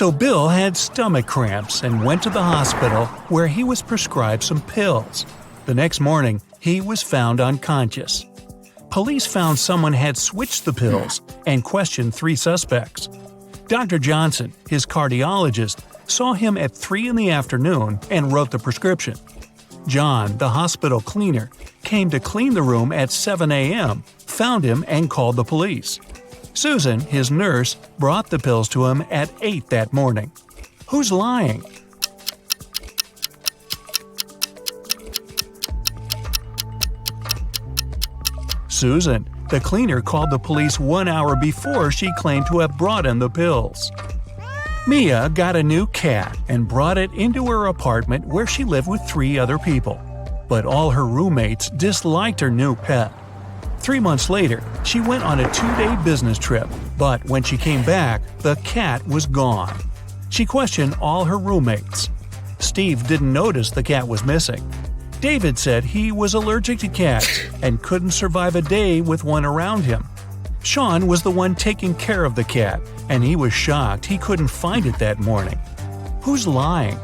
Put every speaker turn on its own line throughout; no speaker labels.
So Bill had stomach cramps and went to the hospital where he was prescribed some pills. The next morning, he was found unconscious. Police found someone had switched the pills and questioned 3 suspects. Dr. Johnson, his cardiologist, saw him at 3 in the afternoon and wrote the prescription. John, the hospital cleaner, came to clean the room at 7 a.m., found him and called the police. Susan, his nurse, brought the pills to him at 8 that morning. Who's lying? Susan. The cleaner called the police 1 hour before she claimed to have brought him the pills. Mia got a new cat and brought it into her apartment where she lived with 3 other people. But all her roommates disliked her new pet. 3 months later, she went on a 2-day business trip, but when she came back, the cat was gone. She questioned all her roommates. Steve didn't notice the cat was missing. David said he was allergic to cats and couldn't survive a day with one around him. Sean was the one taking care of the cat, and he was shocked he couldn't find it that morning. Who's lying?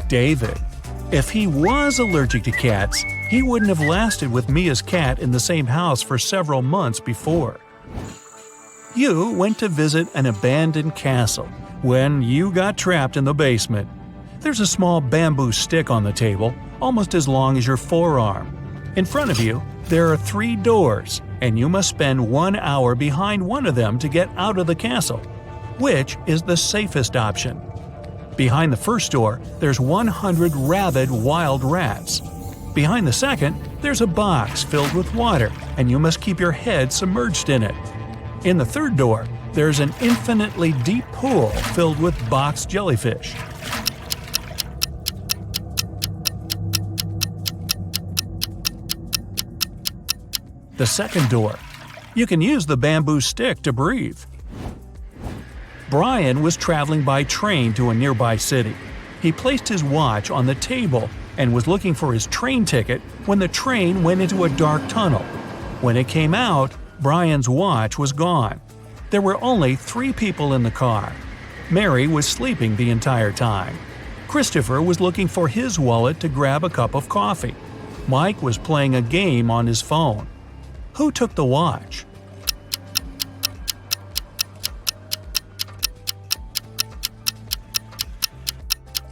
David. If he was allergic to cats, he wouldn't have lasted with Mia's cat in the same house for several months before. You went to visit an abandoned castle when you got trapped in the basement. There's a small bamboo stick on the table, almost as long as your forearm. In front of you, there are 3 doors, and you must spend 1 hour behind one of them to get out of the castle. Which is the safest option? Behind the first door, there's 100 rabid wild rats. Behind the second, there's a box filled with water, and you must keep your head submerged in it. In the third door, there's an infinitely deep pool filled with box jellyfish. The second door. You can use the bamboo stick to breathe. Brian was traveling by train to a nearby city. He placed his watch on the table and was looking for his train ticket when the train went into a dark tunnel. When it came out, Brian's watch was gone. There were only 3 people in the car. Mary was sleeping the entire time. Christopher was looking for his wallet to grab a cup of coffee. Mike was playing a game on his phone. Who took the watch?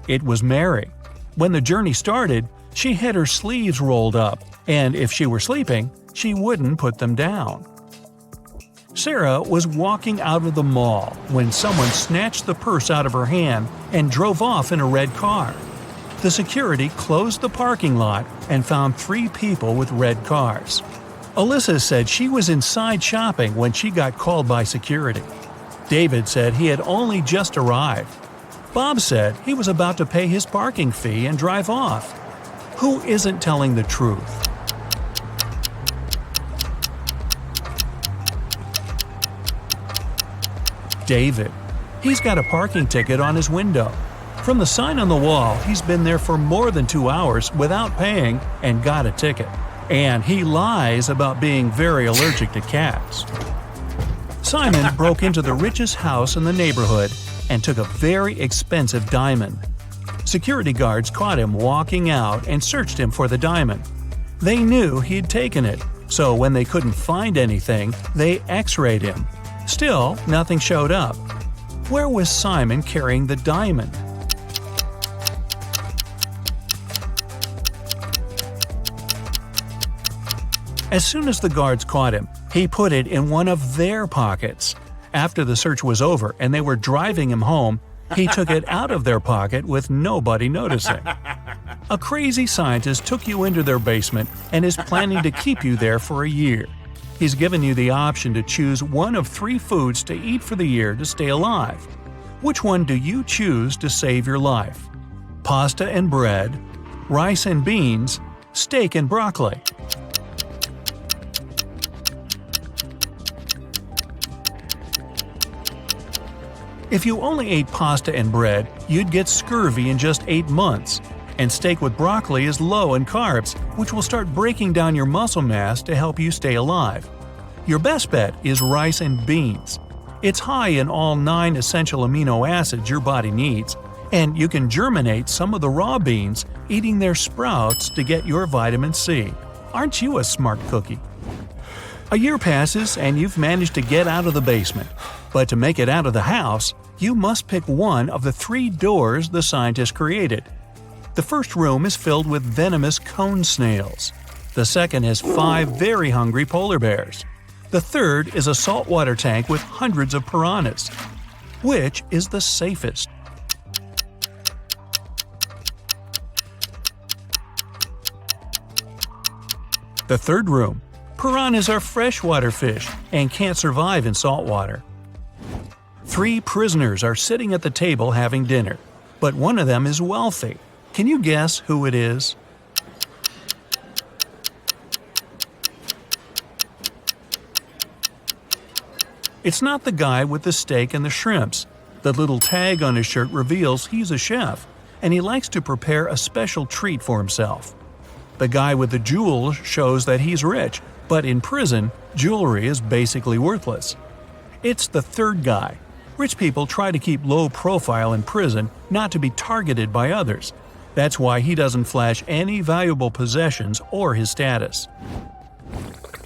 It was Mary. When the journey started, she had her sleeves rolled up, and if she were sleeping, she wouldn't put them down. Sarah was walking out of the mall when someone snatched the purse out of her hand and drove off in a red car. The security closed the parking lot and found 3 people with red cars. Alyssa said she was inside shopping when she got called by security. David said he had only just arrived. Bob said he was about to pay his parking fee and drive off. Who isn't telling the truth? David. He's got a parking ticket on his window. From the sign on the wall, he's been there for more than 2 hours without paying and got a ticket. And he lies about being very allergic to cats. Simon broke into the richest house in the neighborhood and took a very expensive diamond. Security guards caught him walking out and searched him for the diamond. They knew he'd taken it, so when they couldn't find anything, they x-rayed him. Still, nothing showed up. Where was Simon carrying the diamond? As soon as the guards caught him, he put it in one of their pockets. After the search was over and they were driving him home, he took it out of their pocket with nobody noticing. A crazy scientist took you into their basement and is planning to keep you there for a year. He's given you the option to choose one of 3 foods to eat for the year to stay alive. Which one do you choose to save your life? Pasta and bread, rice and beans, steak and broccoli. If you only ate pasta and bread, you'd get scurvy in just 8 months. And steak with broccoli is low in carbs, which will start breaking down your muscle mass to help you stay alive. Your best bet is rice and beans. It's high in all 9 essential amino acids your body needs, and you can germinate some of the raw beans, eating their sprouts to get your vitamin C. Aren't you a smart cookie? A year passes and you've managed to get out of the basement. But to make it out of the house, you must pick one of the 3 doors the scientists created. The first room is filled with venomous cone snails. The second has 5 very hungry polar bears. The third is a saltwater tank with hundreds of piranhas. Which is the safest? The third room. Piranhas are freshwater fish and can't survive in salt water. 3 prisoners are sitting at the table having dinner, but one of them is wealthy. Can you guess who it is? It's not the guy with the steak and the shrimps. The little tag on his shirt reveals he's a chef, and he likes to prepare a special treat for himself. The guy with the jewels shows that he's rich, but in prison, jewelry is basically worthless. It's the third guy. Rich people try to keep low profile in prison, not to be targeted by others. That's why he doesn't flash any valuable possessions or his status.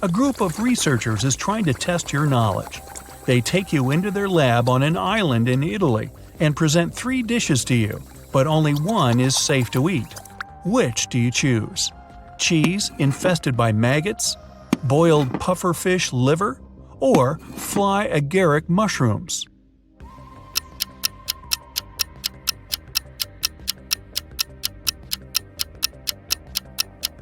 A group of researchers is trying to test your knowledge. They take you into their lab on an island in Italy and present 3 dishes to you, but only one is safe to eat. Which do you choose? Cheese infested by maggots, boiled pufferfish liver, or fly agaric mushrooms?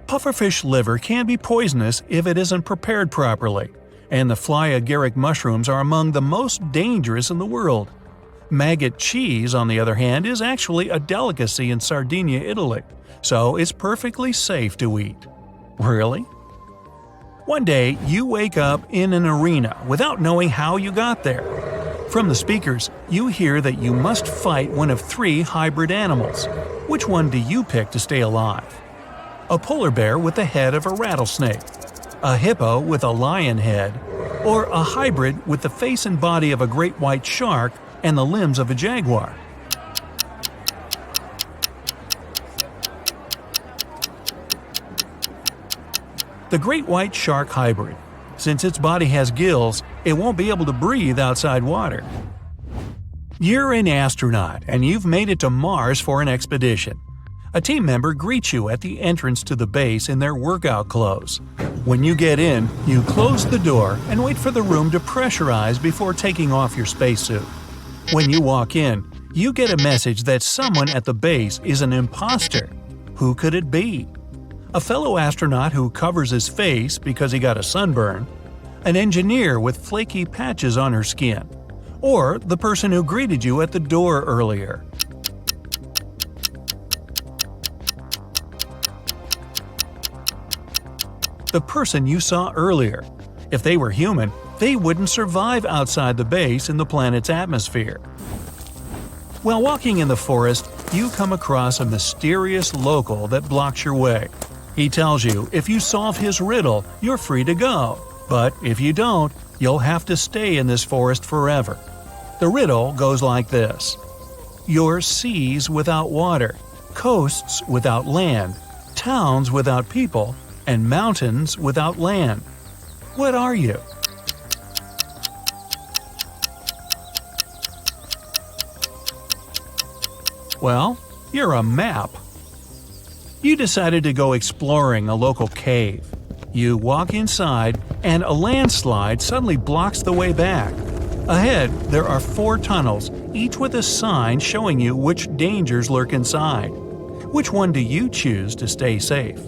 Pufferfish liver can be poisonous if it isn't prepared properly, and the fly agaric mushrooms are among the most dangerous in the world. Maggot cheese, on the other hand, is actually a delicacy in Sardinia, Italy, so it's perfectly safe to eat. Really? One day, you wake up in an arena without knowing how you got there. From the speakers, you hear that you must fight one of 3 hybrid animals. Which one do you pick to stay alive? A polar bear with the head of a rattlesnake, a hippo with a lion head, or a hybrid with the face and body of a great white shark and the limbs of a jaguar? The great white shark hybrid. Since its body has gills, it won't be able to breathe outside water. You're an astronaut and you've made it to Mars for an expedition. A team member greets you at the entrance to the base in their workout clothes. When you get in, you close the door and wait for the room to pressurize before taking off your spacesuit. When you walk in, you get a message that someone at the base is an imposter. Who could it be? A fellow astronaut who covers his face because he got a sunburn, an engineer with flaky patches on her skin, or the person who greeted you at the door earlier. The person you saw earlier. If they were human, they wouldn't survive outside the base in the planet's atmosphere. While walking in the forest, you come across a mysterious local that blocks your way. He tells you if you solve his riddle, you're free to go. But if you don't, you'll have to stay in this forest forever. The riddle goes like this. You're seas without water, coasts without land, towns without people, and mountains without land. What are you? Well, you're a map. You decided to go exploring a local cave. You walk inside, and a landslide suddenly blocks the way back. Ahead, there are 4 tunnels, each with a sign showing you which dangers lurk inside. Which one do you choose to stay safe?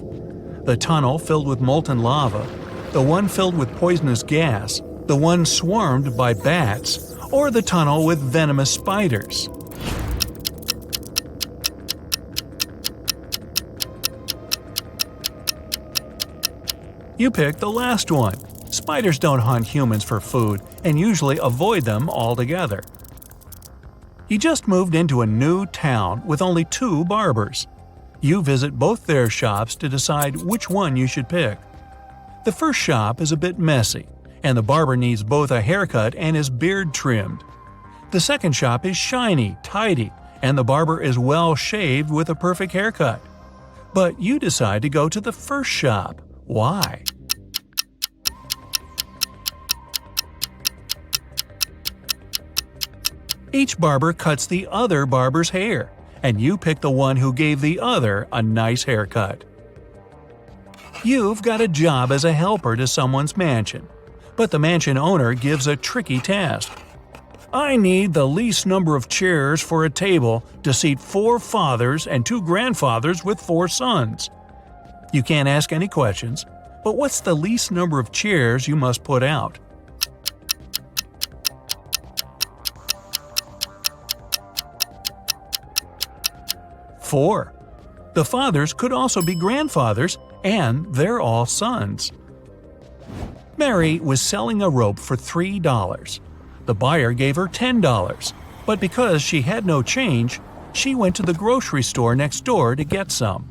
The tunnel filled with molten lava, the one filled with poisonous gas, the one swarmed by bats, or the tunnel with venomous spiders? You picked the last one. Spiders don't hunt humans for food and usually avoid them altogether. You just moved into a new town with only 2 barbers. You visit both their shops to decide which one you should pick. The first shop is a bit messy, and the barber needs both a haircut and his beard trimmed. The second shop is shiny, tidy, and the barber is well shaved with a perfect haircut. But you decide to go to the first shop. Why? Each barber cuts the other barber's hair, and you pick the one who gave the other a nice haircut. You've got a job as a helper to someone's mansion, but the mansion owner gives a tricky task. I need the least number of chairs for a table to seat 4 fathers and 2 grandfathers with 4 sons. You can't ask any questions, but what's the least number of chairs you must put out? Four. The fathers could also be grandfathers, and they're all sons. Mary was selling a rope for $3. The buyer gave her $10, but because she had no change, she went to the grocery store next door to get some.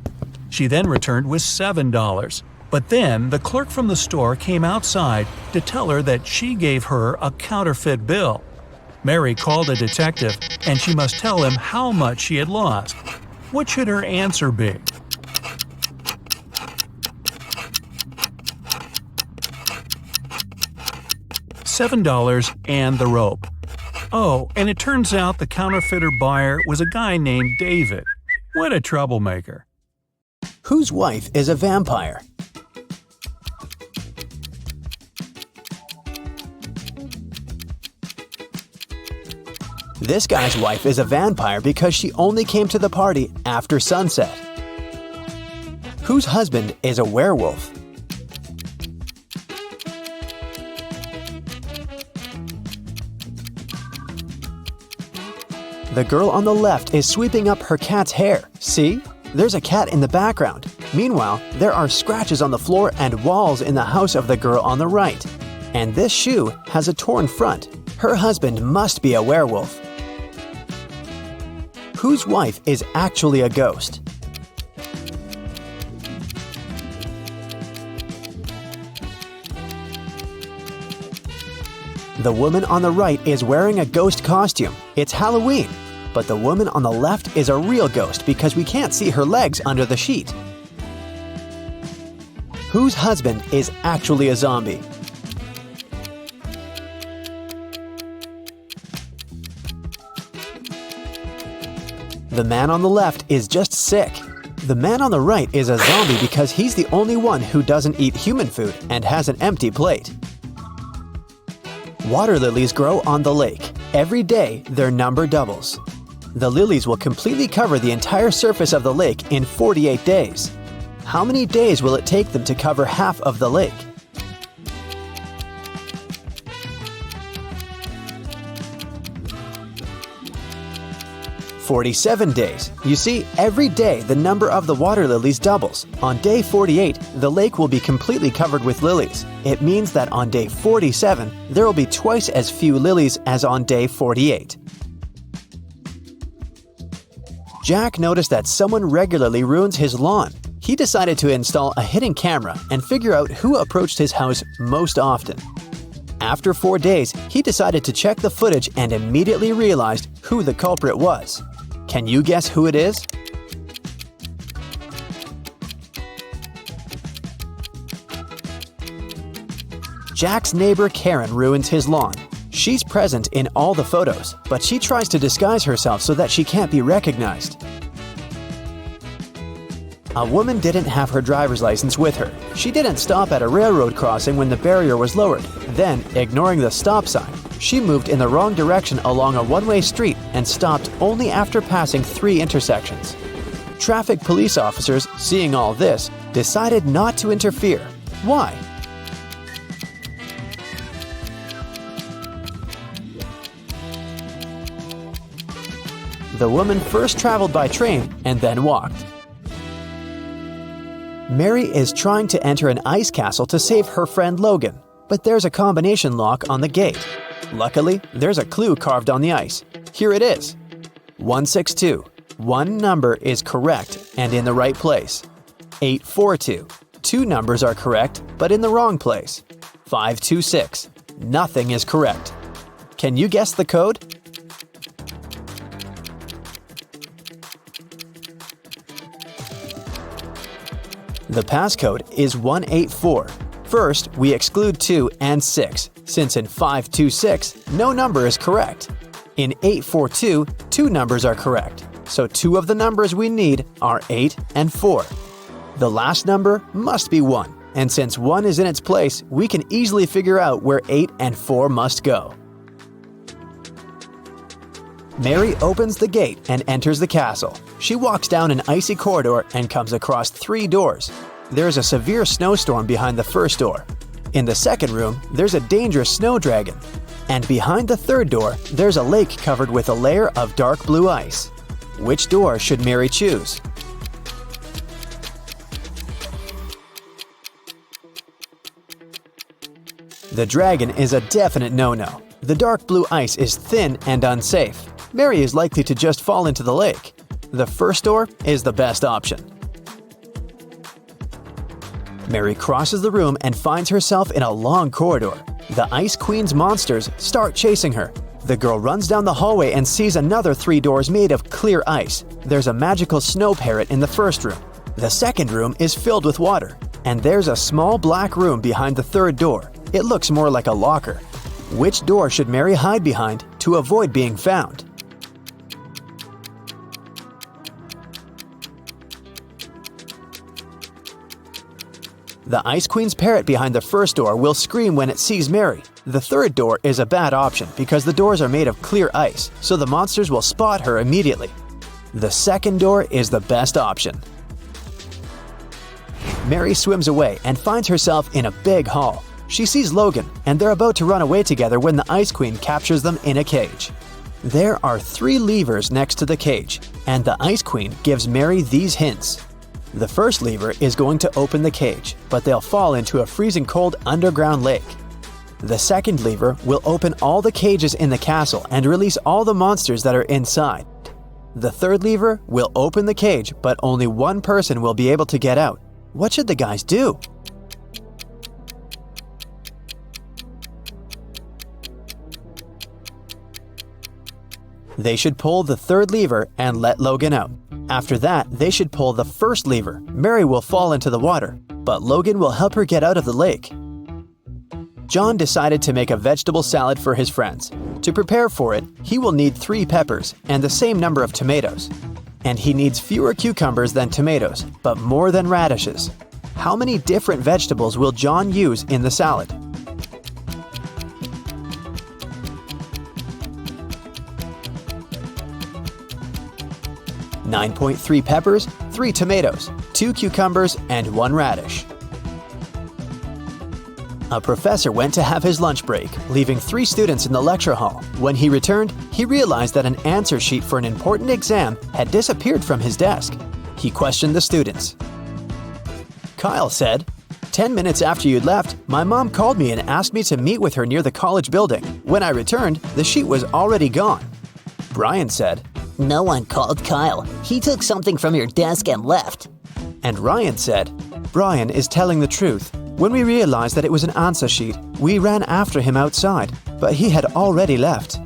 She then returned with $7, but then the clerk from the store came outside to tell her that she gave her a counterfeit bill. Mary called a detective, and she must tell him how much she had lost. What should her answer be? $7 and the rope. Oh, and it turns out the counterfeiter buyer was a guy named David. What a troublemaker.
Whose wife is a vampire? This guy's wife is a vampire because she only came to the party after sunset. Whose husband is a werewolf? The girl on the left is sweeping up her cat's hair. See? There's a cat in the background. Meanwhile, there are scratches on the floor and walls in the house of the girl on the right. And this shoe has a torn front. Her husband must be a werewolf. Whose wife is actually a ghost? The woman on the right is wearing a ghost costume. It's Halloween. But the woman on the left is a real ghost because we can't see her legs under the sheet. Whose husband is actually a zombie? The man on the left is just sick. The man on the right is a zombie because he's the only one who doesn't eat human food and has an empty plate. Water lilies grow on the lake. Every day, their number doubles. The lilies will completely cover the entire surface of the lake in 48 days. How many days will it take them to cover half of the lake? "47 days. You see, every day the number of the water lilies doubles. On day 48, the lake will be completely covered with lilies. It means that on day 47, there will be twice as few lilies as on day 48. Jack noticed that someone regularly ruins his lawn. He decided to install a hidden camera and figure out who approached his house most often. After 4 days, he decided to check the footage and immediately realized who the culprit was. Can you guess who it is? Jack's neighbor Karen ruins his lawn. She's present in all the photos, but she tries to disguise herself so that she can't be recognized. A woman didn't have her driver's license with her. She didn't stop at a railroad crossing when the barrier was lowered. Then, ignoring the stop sign, she moved in the wrong direction along a one-way street and stopped only after passing 3 intersections. Traffic police officers, seeing all this, decided not to interfere. Why? The woman first traveled by train and then walked. Mary is trying to enter an ice castle to save her friend Logan, but there's a combination lock on the gate. Luckily, there's a clue carved on the ice. Here it is. 162 One number is correct and in the right place. 842. Two numbers are correct but in the wrong place. 526. Nothing is correct. Can you guess the code? The passcode is 184. First, we exclude 2 and 6, since in 526, no number is correct. In 842, two numbers are correct, so two of the numbers we need are 8 and 4. The last number must be 1, and since 1 is in its place, we can easily figure out where 8 and 4 must go. Mary opens the gate and enters the castle. She walks down an icy corridor and comes across 3 doors. There is a severe snowstorm behind the first door. In the second room, there's a dangerous snow dragon. And behind the third door, there's a lake covered with a layer of dark blue ice. Which door should Mary choose? The dragon is a definite no-no. The dark blue ice is thin and unsafe. Mary is likely to just fall into the lake. The first door is the best option. Mary crosses the room and finds herself in a long corridor. The Ice Queen's monsters start chasing her. The girl runs down the hallway and sees another 3 doors made of clear ice. There's a magical snow parrot in the first room. The second room is filled with water. And there's a small black room behind the third door. It looks more like a locker. Which door should Mary hide behind to avoid being found? The Ice Queen's parrot behind the first door will scream when it sees Mary. The third door is a bad option because the doors are made of clear ice, so the monsters will spot her immediately. The second door is the best option. Mary swims away and finds herself in a big hall. She sees Logan, and they're about to run away together when the Ice Queen captures them in a cage. There are 3 levers next to the cage, and the Ice Queen gives Mary these hints. The first lever is going to open the cage, but they'll fall into a freezing cold underground lake. The second lever will open all the cages in the castle and release all the monsters that are inside. The third lever will open the cage, but only one person will be able to get out. What should the guys do? They should pull the third lever and let Logan out. After that, they should pull the first lever. Mary will fall into the water, but Logan will help her get out of the lake. John decided to make a vegetable salad for his friends. To prepare for it, he will need 3 peppers and the same number of tomatoes. And he needs fewer cucumbers than tomatoes, but more than radishes. How many different vegetables will John use in the salad? .3 peppers, 3 tomatoes, 2 cucumbers, and 1 radish. A professor went to have his lunch break, leaving 3 students in the lecture hall. When he returned, he realized that an answer sheet for an important exam had disappeared from his desk. He questioned the students. Kyle said, "10 minutes after you'd left, my mom called me and asked me to meet with her near the college building. When I returned, the sheet was already gone." Brian said,
"No one called Kyle. He took something from your desk and left."
And Ryan said, "Brian is telling the truth. When we realized that it was an answer sheet, we ran after him outside, but he had already left."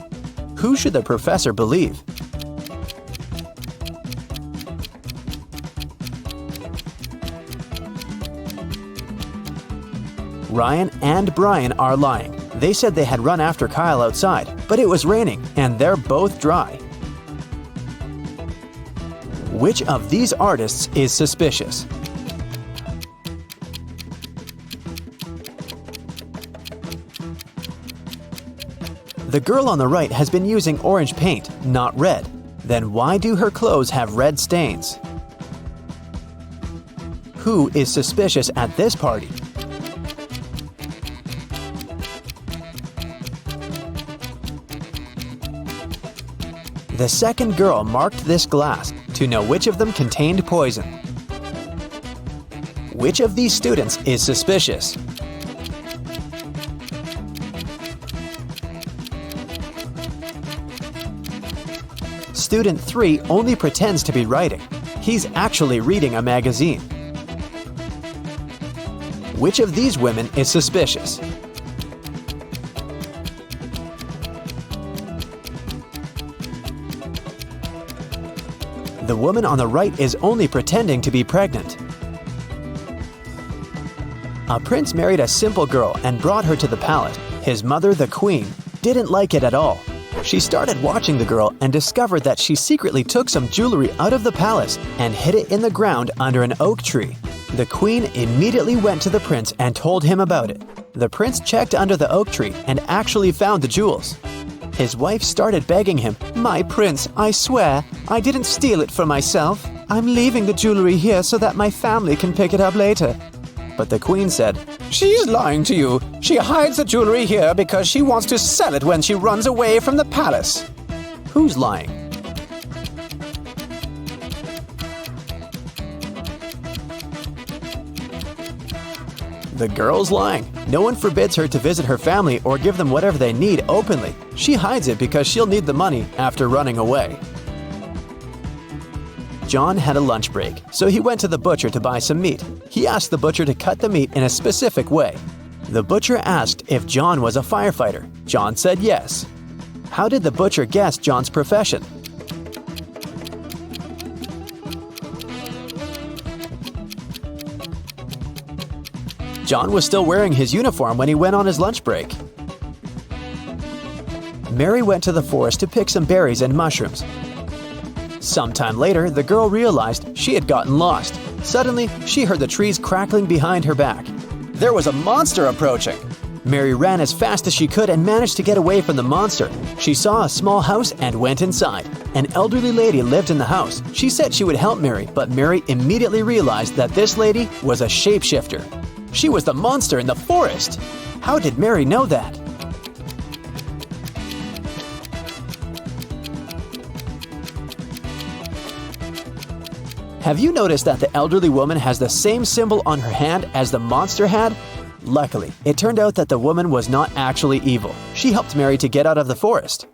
Who should the professor believe? Ryan and Brian are lying. They said they had run after Kyle outside, but it was raining and they're both dry. Which of these artists is suspicious? The girl on the right has been using orange paint, not red. Then why do her clothes have red stains? Who is suspicious at this party? The second girl marked this glass to know which of them contained poison. Which of these students is suspicious? student 3 only pretends to be writing. He's actually reading a magazine. Which of these women is suspicious? The woman on the right is only pretending to be pregnant. A prince married a simple girl and brought her to the palace. His mother, the queen, didn't like it at all. She started watching the girl and discovered that she secretly took some jewelry out of the palace and hid it in the ground under an oak tree. The queen immediately went to the prince and told him about it. The prince checked under the oak tree and actually found the jewels. His wife started begging him, "My prince, I swear, I didn't steal it for myself. I'm leaving the jewelry here so that my family can pick it up later." But the queen said, "She's lying to you. She hides the jewelry here because she wants to sell it when she runs away from the palace." Who's lying? The girl's lying. No one forbids her to visit her family or give them whatever they need openly. She hides it because she'll need the money after running away. John had a lunch break, so he went to the butcher to buy some meat. He asked the butcher to cut the meat in a specific way. The butcher asked if John was a firefighter. John said yes. How did the butcher guess John's profession? John was still wearing his uniform when he went on his lunch break. Mary went to the forest to pick some berries and mushrooms. Sometime later, the girl realized she had gotten lost. Suddenly, she heard the trees crackling behind her back. There was a monster approaching. Mary ran as fast as she could and managed to get away from the monster. She saw a small house and went inside. An elderly lady lived in the house. She said she would help Mary, but Mary immediately realized that this lady was a shapeshifter. She was the monster in the forest. How did Mary know that? Have you noticed that the elderly woman has the same symbol on her hand as the monster had? Luckily, it turned out that the woman was not actually evil. She helped Mary to get out of the forest.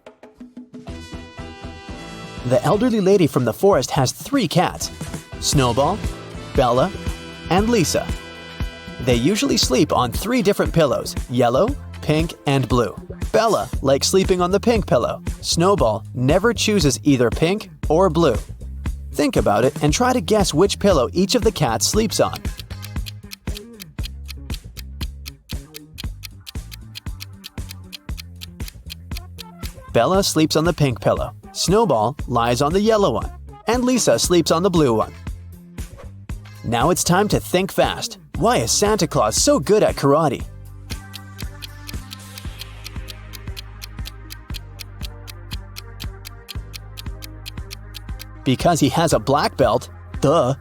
The elderly lady from the forest has 3 cats: Snowball, Bella, and Lisa. They usually sleep on 3 different pillows: yellow, pink, and blue. Bella likes sleeping on the pink pillow. Snowball never chooses either pink or blue. Think about it and try to guess which pillow each of the cats sleeps on. Bella sleeps on the pink pillow, Snowball lies on the yellow one, and Lisa sleeps on the blue one. Now it's time to think fast. Why is Santa Claus so good at karate? Because he has a black belt, duh.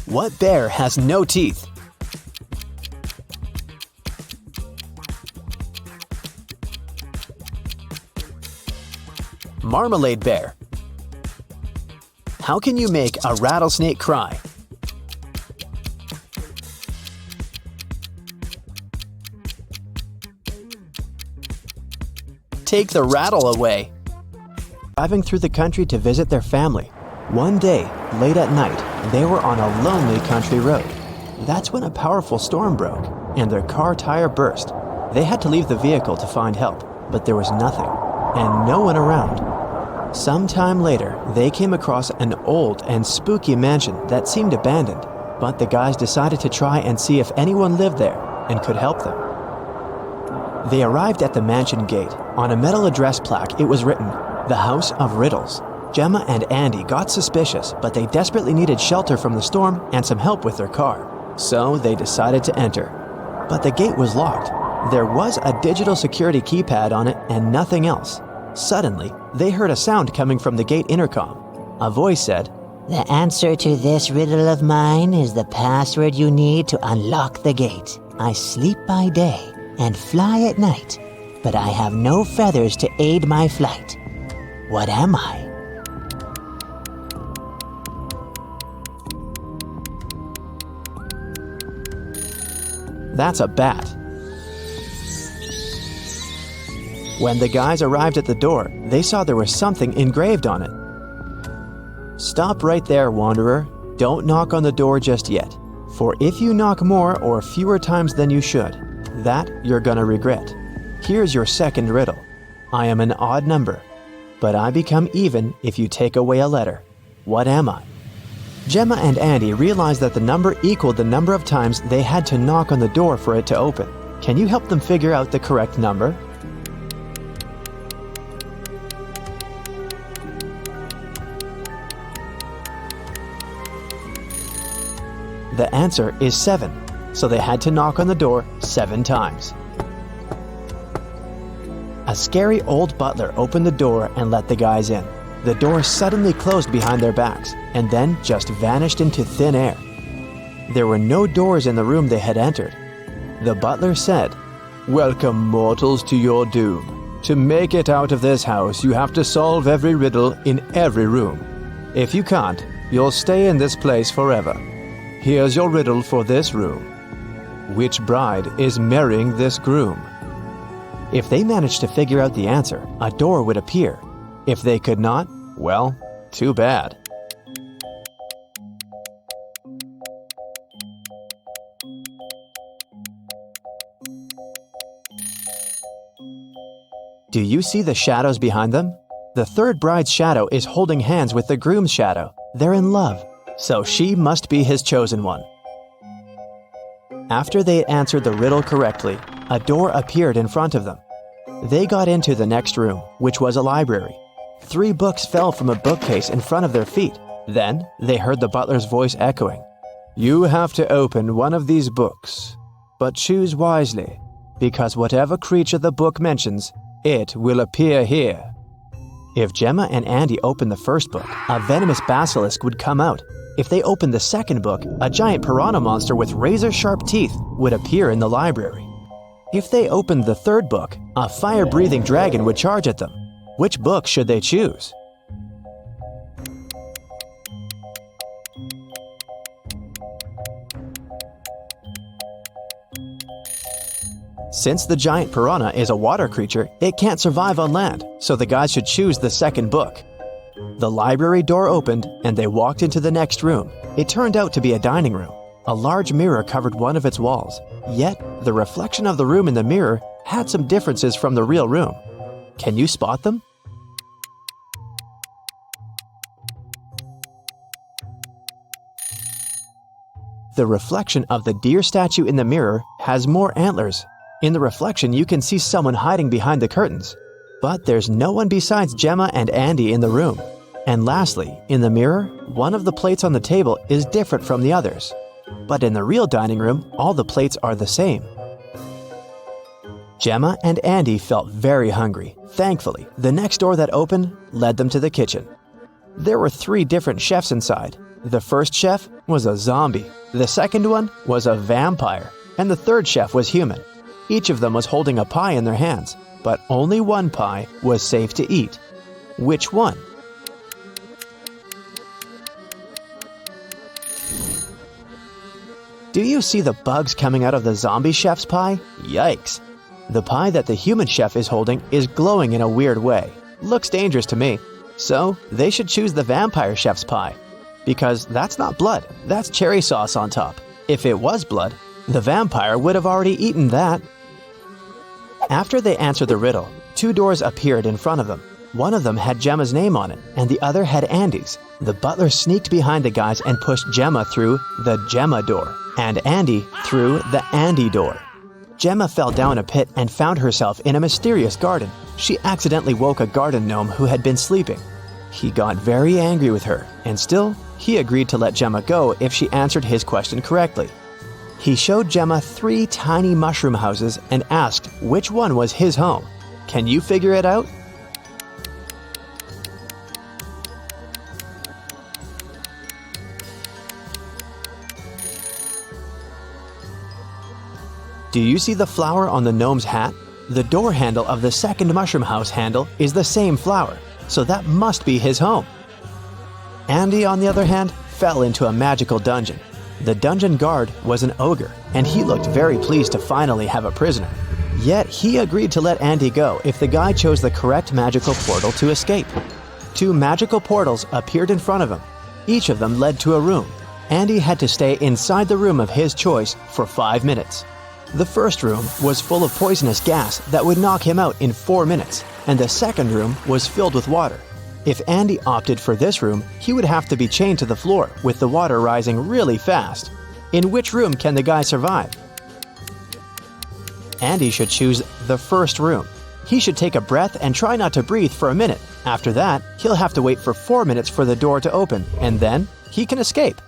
What bear has no teeth? Marmalade bear. How can you make a rattlesnake cry? Take the rattle away. Driving through the country to visit their family. One day, late at night, they were on a lonely country road. That's when a powerful storm broke, and their car tire burst. They had to leave the vehicle to find help, but there was nothing, and no one around. Sometime later, they came across an old and spooky mansion that seemed abandoned, but the guys decided to try and see if anyone lived there and could help them. They arrived at the mansion gate. On a metal address plaque, it was written, "The House of Riddles." Gemma and Andy got suspicious, but they desperately needed shelter from the storm and some help with their car. So they decided to enter. But the gate was locked. There was a digital security keypad on it and nothing else. Suddenly, they heard a sound coming from the gate intercom. A voice said,
The answer to this riddle of mine is the password you need to unlock the gate. I sleep by day and fly at night, but I have no feathers to aid my flight. What am I?
That's a bat. When the guys arrived at the door, they saw there was something engraved on it. Stop right there, Wanderer. Don't knock on the door just yet. For if you knock more or fewer times than you should, that you're gonna regret. Here's your second riddle. I am an odd number, but I become even if you take away a letter. What am I? Gemma and Andy realized that the number equaled the number of times they had to knock on the door for it to open. Can you help them figure out the correct number? The answer is 7, so they had to knock on the door 7 times. A scary old butler opened the door and let the guys in. The door suddenly closed behind their backs and then just vanished into thin air. There were no doors in the room they had entered. The butler said, "Welcome, mortals, to your doom. To make it out of this house, you have to solve every riddle in every room. If you can't, you'll stay in this place forever. Here's your riddle for this room. Which bride is marrying this groom?" If they managed to figure out the answer, a door would appear. If they could not, well, too bad. Do you see the shadows behind them? The third bride's shadow is holding hands with the groom's shadow. They're in love, so she must be his chosen one. After they answered the riddle correctly, a door appeared in front of them. They got into the next room, which was a library. 3 books fell from a bookcase in front of their feet. Then they heard the butler's voice echoing. "You have to open one of these books, but choose wisely, because whatever creature the book mentions, it will appear here." If Gemma and Andy opened the first book, a venomous basilisk would come out. If they opened the second book, a giant piranha monster with razor-sharp teeth would appear in the library. If they opened the third book, a fire-breathing dragon would charge at them. Which book should they choose? Since the giant piranha is a water creature, it can't survive on land, so the guys should choose the second book. The library door opened, and they walked into the next room. It turned out to be a dining room. A large mirror covered one of its walls, yet the reflection of the room in the mirror had some differences from the real room. Can you spot them? The reflection of the deer statue in the mirror has more antlers. In the reflection, you can see someone hiding behind the curtains. But there's no one besides Gemma and Andy in the room. And lastly, in the mirror, one of the plates on the table is different from the others. But in the real dining room, all the plates are the same. Gemma and Andy felt very hungry. Thankfully, the next door that opened led them to the kitchen. There were 3 different chefs inside. The first chef was a zombie, the second one was a vampire, and the third chef was human. Each of them was holding a pie in their hands, but only one pie was safe to eat. Which one? Do you see the bugs coming out of the zombie chef's pie? Yikes! The pie that the human chef is holding is glowing in a weird way. Looks dangerous to me. So, they should choose the vampire chef's pie. Because that's not blood, that's cherry sauce on top. If it was blood, the vampire would have already eaten that. After they answered the riddle, 2 doors appeared in front of them. One of them had Gemma's name on it, and the other had Andy's. The butler sneaked behind the guys and pushed Gemma through the Gemma door, and Andy through the Andy door. Gemma fell down a pit and found herself in a mysterious garden. She accidentally woke a garden gnome who had been sleeping. He got very angry with her, and still, he agreed to let Gemma go if she answered his question correctly. He showed Gemma 3 tiny mushroom houses and asked which one was his home. Can you figure it out? Do you see the flower on the gnome's hat? The door handle of the second mushroom house handle is the same flower, so that must be his home. Andy, on the other hand, fell into a magical dungeon. The dungeon guard was an ogre, and he looked very pleased to finally have a prisoner. Yet he agreed to let Andy go if the guy chose the correct magical portal to escape. 2 magical portals appeared in front of him. Each of them led to a room. Andy had to stay inside the room of his choice for 5 minutes. The first room was full of poisonous gas that would knock him out in 4 minutes, and the second room was filled with water. If Andy opted for this room, he would have to be chained to the floor with the water rising really fast. In which room can the guy survive? Andy should choose the first room. He should take a breath and try not to breathe for a minute. After that, he'll have to wait for 4 minutes for the door to open, and then he can escape.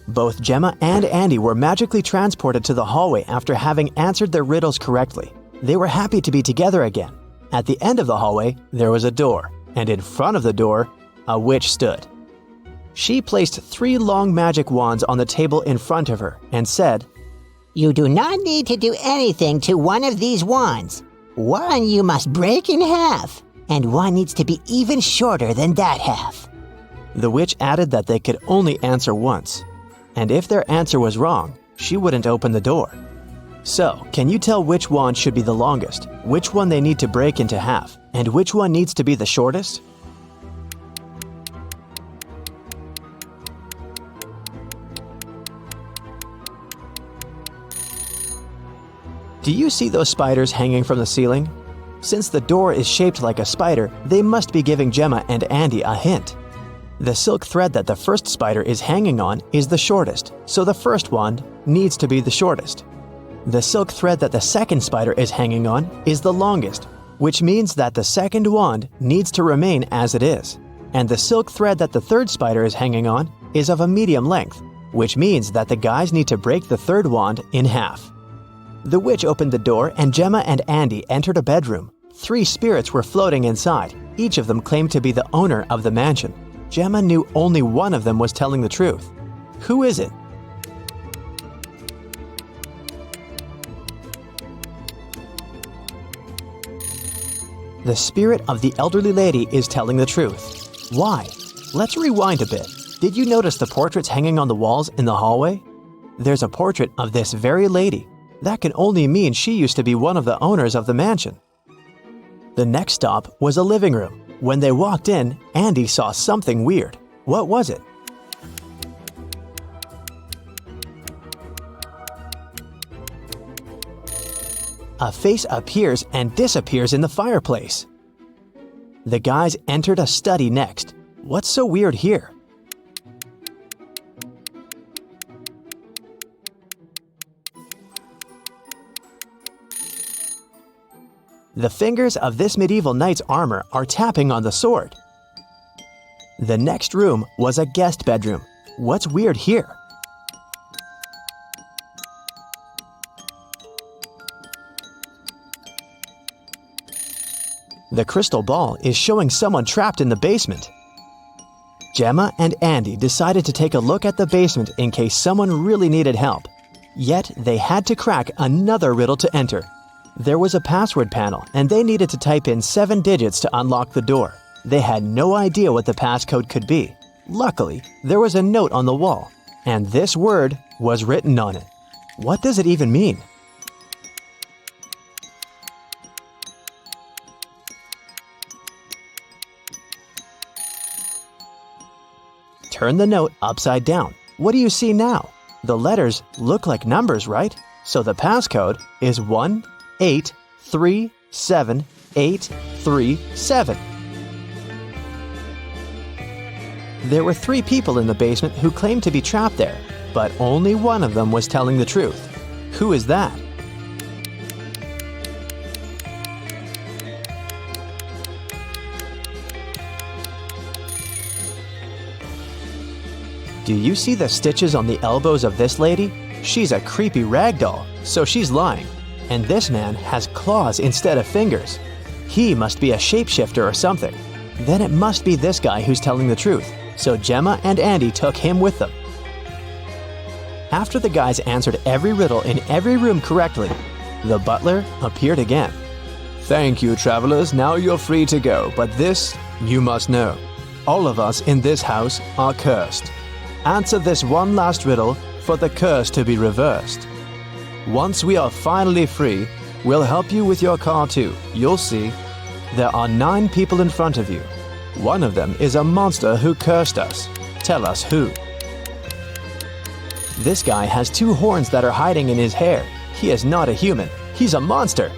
Both Gemma and Andy were magically transported to the hallway after having answered their riddles correctly. They were happy to be together again. At the end of the hallway, there was a door, and in front of the door, a witch stood. She placed 3 long magic wands on the table in front of her and said,
You do not need to do anything to one of these wands. One you must break in half, and one needs to be even shorter than that half.
The witch added that they could only answer once, and if their answer was wrong, she wouldn't open the door. So, can you tell which wand should be the longest, which one they need to break into half, and which one needs to be the shortest? Do you see those spiders hanging from the ceiling? Since the door is shaped like a spider, they must be giving Gemma and Andy a hint. The silk thread that the first spider is hanging on is the shortest, so the first wand needs to be the shortest. The silk thread that the second spider is hanging on is the longest, which means that the second wand needs to remain as it is. And the silk thread that the third spider is hanging on is of a medium length, which means that the guys need to break the third wand in half. The witch opened the door and Gemma and Andy entered a bedroom. 3 spirits were floating inside. Each of them claimed to be the owner of the mansion. Gemma knew only one of them was telling the truth. Who is it? The spirit of the elderly lady is telling the truth. Why? Let's rewind a bit. Did you notice the portraits hanging on the walls in the hallway? There's a portrait of this very lady. That can only mean she used to be one of the owners of the mansion. The next stop was a living room. When they walked in, Andy saw something weird. What was it? A face appears and disappears in the fireplace. The guys entered a study next. What's so weird here? The fingers of this medieval knight's armor are tapping on the sword. The next room was a guest bedroom. What's weird here? The crystal ball is showing someone trapped in the basement. Gemma and Andy decided to take a look at the basement in case someone really needed help. Yet they had to crack another riddle to enter. There was a password panel, and they needed to type in 7 digits to unlock the door. They had no idea what the passcode could be. Luckily, there was a note on the wall, and this word was written on it. What does it even mean? Turn the note upside down. What do you see now? The letters look like numbers, right? So the passcode is 1837837. There were 3 people in the basement who claimed to be trapped there, but only one of them was telling the truth. Who is that? Do you see the stitches on the elbows of this lady? She's a creepy rag doll, so she's lying. And this man has claws instead of fingers. He must be a shapeshifter or something. Then it must be this guy who's telling the truth, so Gemma and Andy took him with them. After the guys answered every riddle in every room correctly, the butler appeared again. "Thank you, travelers, now you're free to go, but this you must know. All of us in this house are cursed. Answer this one last riddle for the curse to be reversed. Once we are finally free, We'll help you with your car too. You'll see. There are 9 people in front of you. One of them is a monster who cursed us. Tell us who. This guy has 2 horns that are hiding in his hair. He is not a human. He's a monster.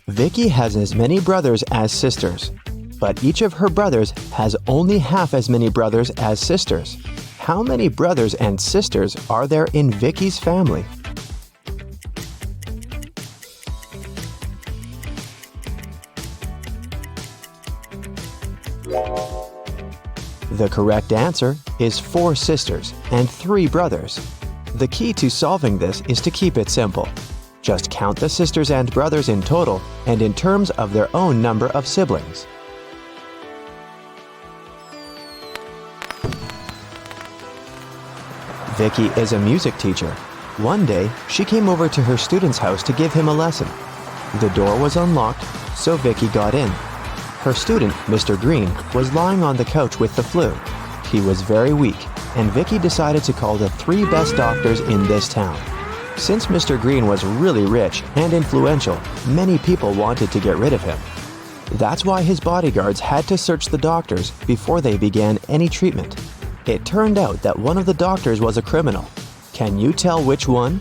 Vicki has as many brothers as sisters, but each of her brothers has only half as many brothers as sisters. How many brothers and sisters are there in Vicki's family? The correct answer is 4 sisters and 3 brothers. The key to solving this is to keep it simple. Just count the sisters and brothers in total and in terms of their own number of siblings. Vicki is a music teacher. One day, she came over to her student's house to give him a lesson. The door was unlocked, so Vicki got in. Her student, Mr. Green, was lying on the couch with the flu. He was very weak, and Vicki decided to call the 3 best doctors in this town. Since Mr. Green was really rich and influential, many people wanted to get rid of him. That's why his bodyguards had to search the doctors before they began any treatment. It turned out that one of the doctors was a criminal. Can you tell which one?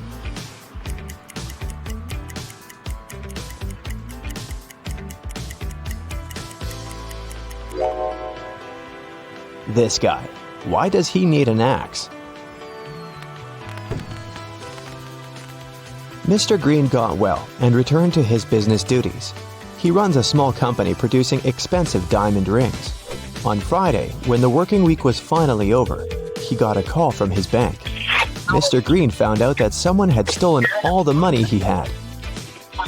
This guy. Why does he need an axe? Mr. Green got well and returned to his business duties. He runs a small company producing expensive diamond rings. On Friday, when the working week was finally over, he got a call from his bank. Mr. Green found out that someone had stolen all the money he had.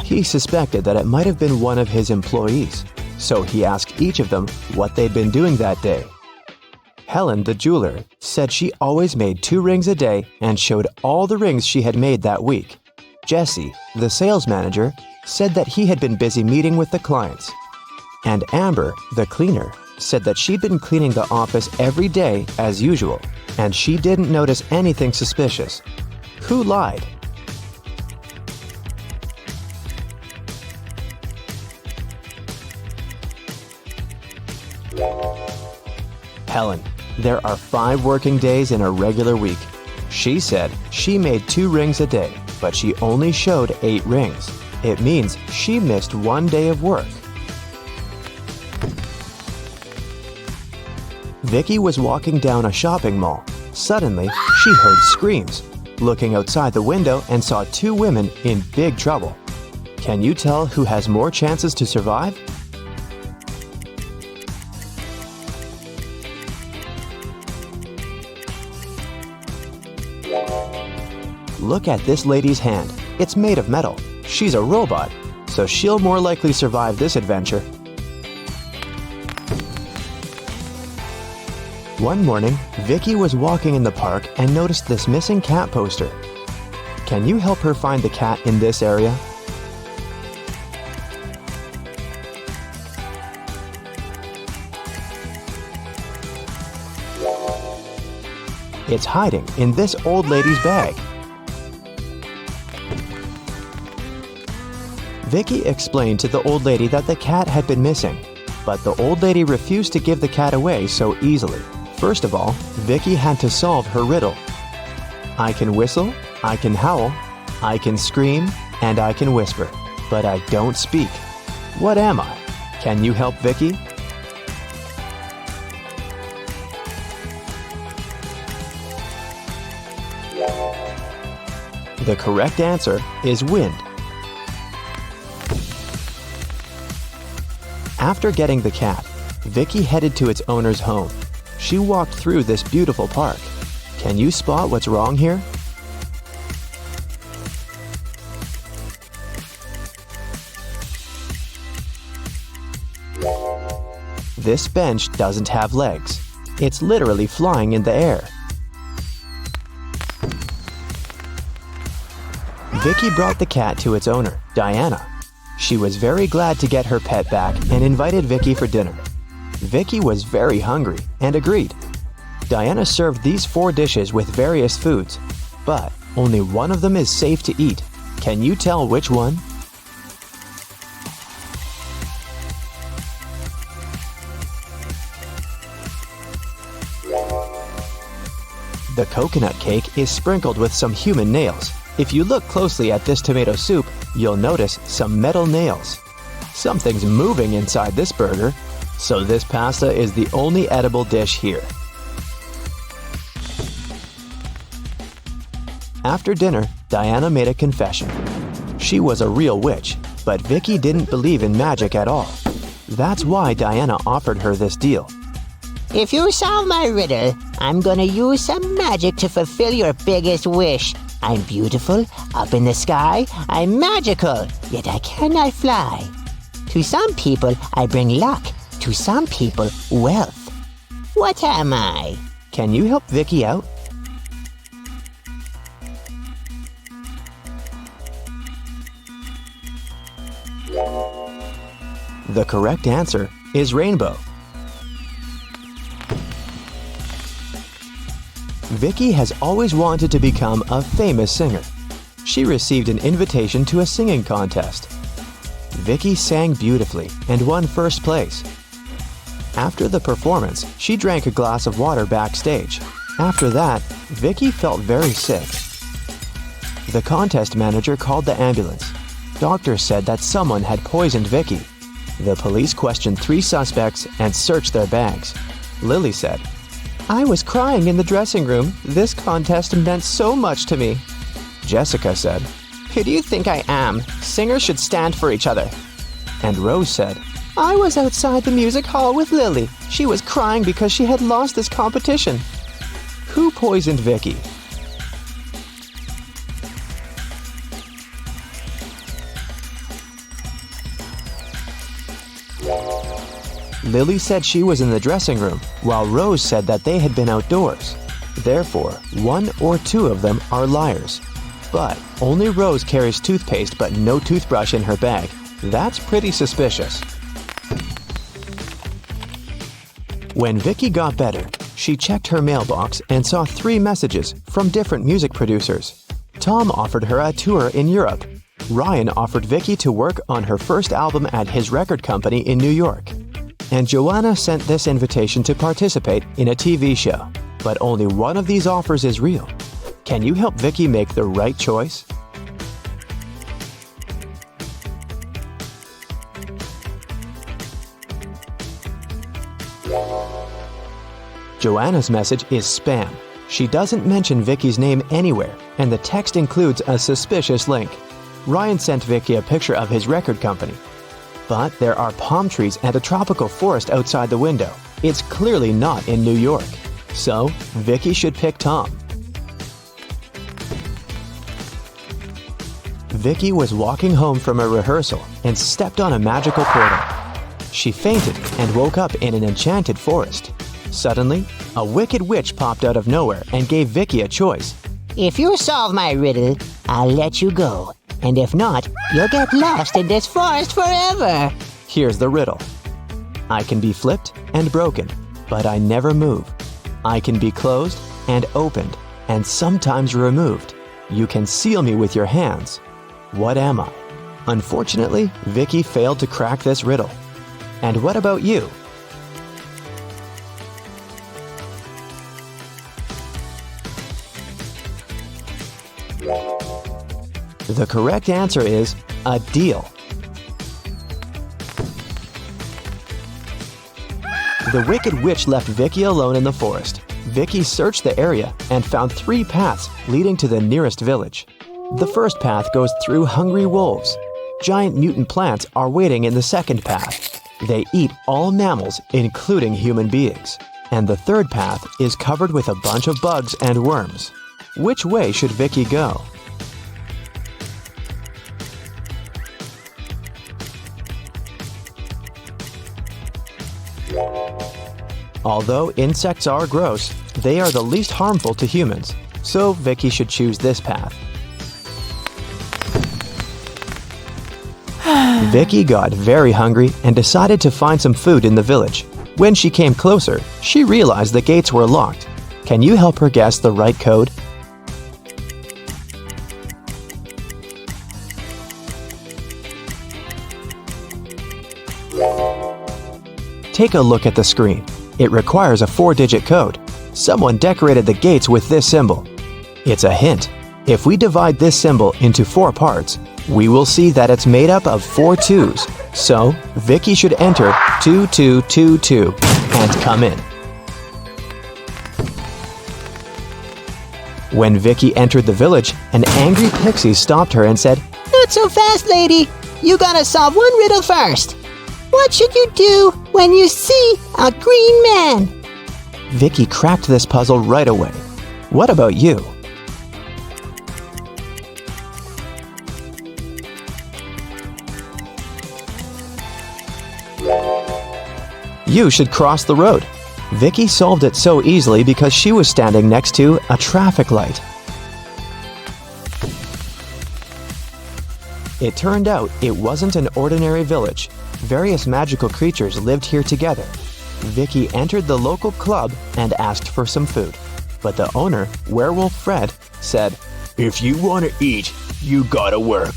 He suspected that it might have been one of his employees, so he asked each of them what they'd been doing that day. Helen, the jeweler, said she always made 2 rings a day and showed all the rings she had made that week. Jesse, the sales manager, said that he had been busy meeting with the clients. And Amber, the cleaner, said that she'd been cleaning the office every day as usual, and she didn't notice anything suspicious. Who lied? Helen. There are 5 working days in a regular week. She said she made 2 rings a day, but she only showed 8 rings. It means she missed 1 day of work. Vicki was walking down a shopping mall. Suddenly, she heard screams. Looking outside the window and saw 2 women in big trouble. Can you tell who has more chances to survive? Look at this lady's hand. It's made of metal. She's a robot, so she'll more likely survive this adventure. One morning, Vicki was walking in the park and noticed this missing cat poster. Can you help her find the cat in this area? It's hiding in this old lady's bag. Vicki explained to the old lady that the cat had been missing, but the old lady refused to give the cat away so easily. First of all, Vicki had to solve her riddle. I can whistle, I can howl, I can scream, and I can whisper, but I don't speak. What am I? Can you help Vicki? The correct answer is wind. After getting the cat, Vicki headed to its owner's home. She walked through this beautiful park. Can you spot what's wrong here? This bench doesn't have legs. It's literally flying in the air. Vicki brought the cat to its owner, Diana. She was very glad to get her pet back and invited Vicki for dinner. Vicki was very hungry and agreed. Diana served these 4 dishes with various foods, but only one of them is safe to eat. Can you tell which one? The coconut cake is sprinkled with some human nails. If you look closely at this tomato soup, you'll notice some metal nails. Something's moving inside this burger, so this pasta is the only edible dish here. After dinner, Diana made a confession. She was a real witch, but Vicki didn't believe in magic at all. That's why Diana offered her this deal.
If you solve my riddle, I'm gonna use some magic to fulfill your biggest wish. I'm beautiful, up in the sky, I'm magical, yet I cannot fly. To some people, I bring luck. To some people, wealth. What am I?
Can you help Vicki out? The correct answer is rainbow. Vicki has always wanted to become a famous singer. She received an invitation to a singing contest. Vicki sang beautifully and won first place. After the performance, she drank a glass of water backstage. After that, Vicki felt very sick. The contest manager called the ambulance. Doctors said that someone had poisoned Vicki. The police questioned 3 suspects and searched their bags. Lily said, "I was crying in the dressing room. This contest meant so much to me." Jessica said, "Who do you think I am? Singers should stand for each other." And Rose said, "I was outside the music hall with Lily. She was crying because she had lost this competition." Who poisoned Vicki? Lily said she was in the dressing room, while Rose said that they had been outdoors. Therefore, 1 or 2 of them are liars. But only Rose carries toothpaste but no toothbrush in her bag. That's pretty suspicious. When Vicki got better, she checked her mailbox and saw 3 messages from different music producers. Tom offered her a tour in Europe. Ryan offered Vicki to work on her first album at his record company in New York. And Joanna sent this invitation to participate in a TV show. But only one of these offers is real. Can you help Vicki make the right choice? Joanna's message is spam. She doesn't mention Vicki's name anywhere, and the text includes a suspicious link. Ryan sent Vicki a picture of his record company. But there are palm trees and a tropical forest outside the window. It's clearly not in New York. So, Vicki should pick Tom. Vicki was walking home from a rehearsal and stepped on a magical portal. She fainted and woke up in an enchanted forest. Suddenly, a wicked witch popped out of nowhere and gave Vicki a choice.
If you solve my riddle, I'll let you go. And if not, you'll get lost in this forest forever.
Here's the riddle. I can be flipped and broken, but I never move. I can be closed and opened, and sometimes removed. You can seal me with your hands. What am I? Unfortunately, Vicki failed to crack this riddle. And what about you? The correct answer is a deal. The wicked witch left Vicki alone in the forest. Vicki searched the area and found 3 paths leading to the nearest village. The first path goes through hungry wolves. Giant mutant plants are waiting in the second path. They eat all mammals, including human beings. And the third path is covered with a bunch of bugs and worms. Which way should Vicki go? Although insects are gross, they are the least harmful to humans, so Vicki should choose this path. Vicki got very hungry and decided to find some food in the village. When she came closer, she realized the gates were locked. Can you help her guess the right code? Take a look at the screen. It requires a 4-digit code. Someone decorated the gates with this symbol. It's a hint. If we divide this symbol into 4 parts, we will see that it's made up of 4 2s. So, Vicki should enter 2222 and come in. When Vicki entered the village, an angry pixie stopped her and said,
Not so fast, lady. You gotta solve one riddle first. What should you do when you see a green man?
Vicki cracked this puzzle right away. What about you? You should cross the road. Vicki solved it so easily because she was standing next to a traffic light. It turned out it wasn't an ordinary village. Various magical creatures lived here together. Vicki entered the local club and asked for some food. But the owner, Werewolf Fred, said, "If you want to eat, you gotta work."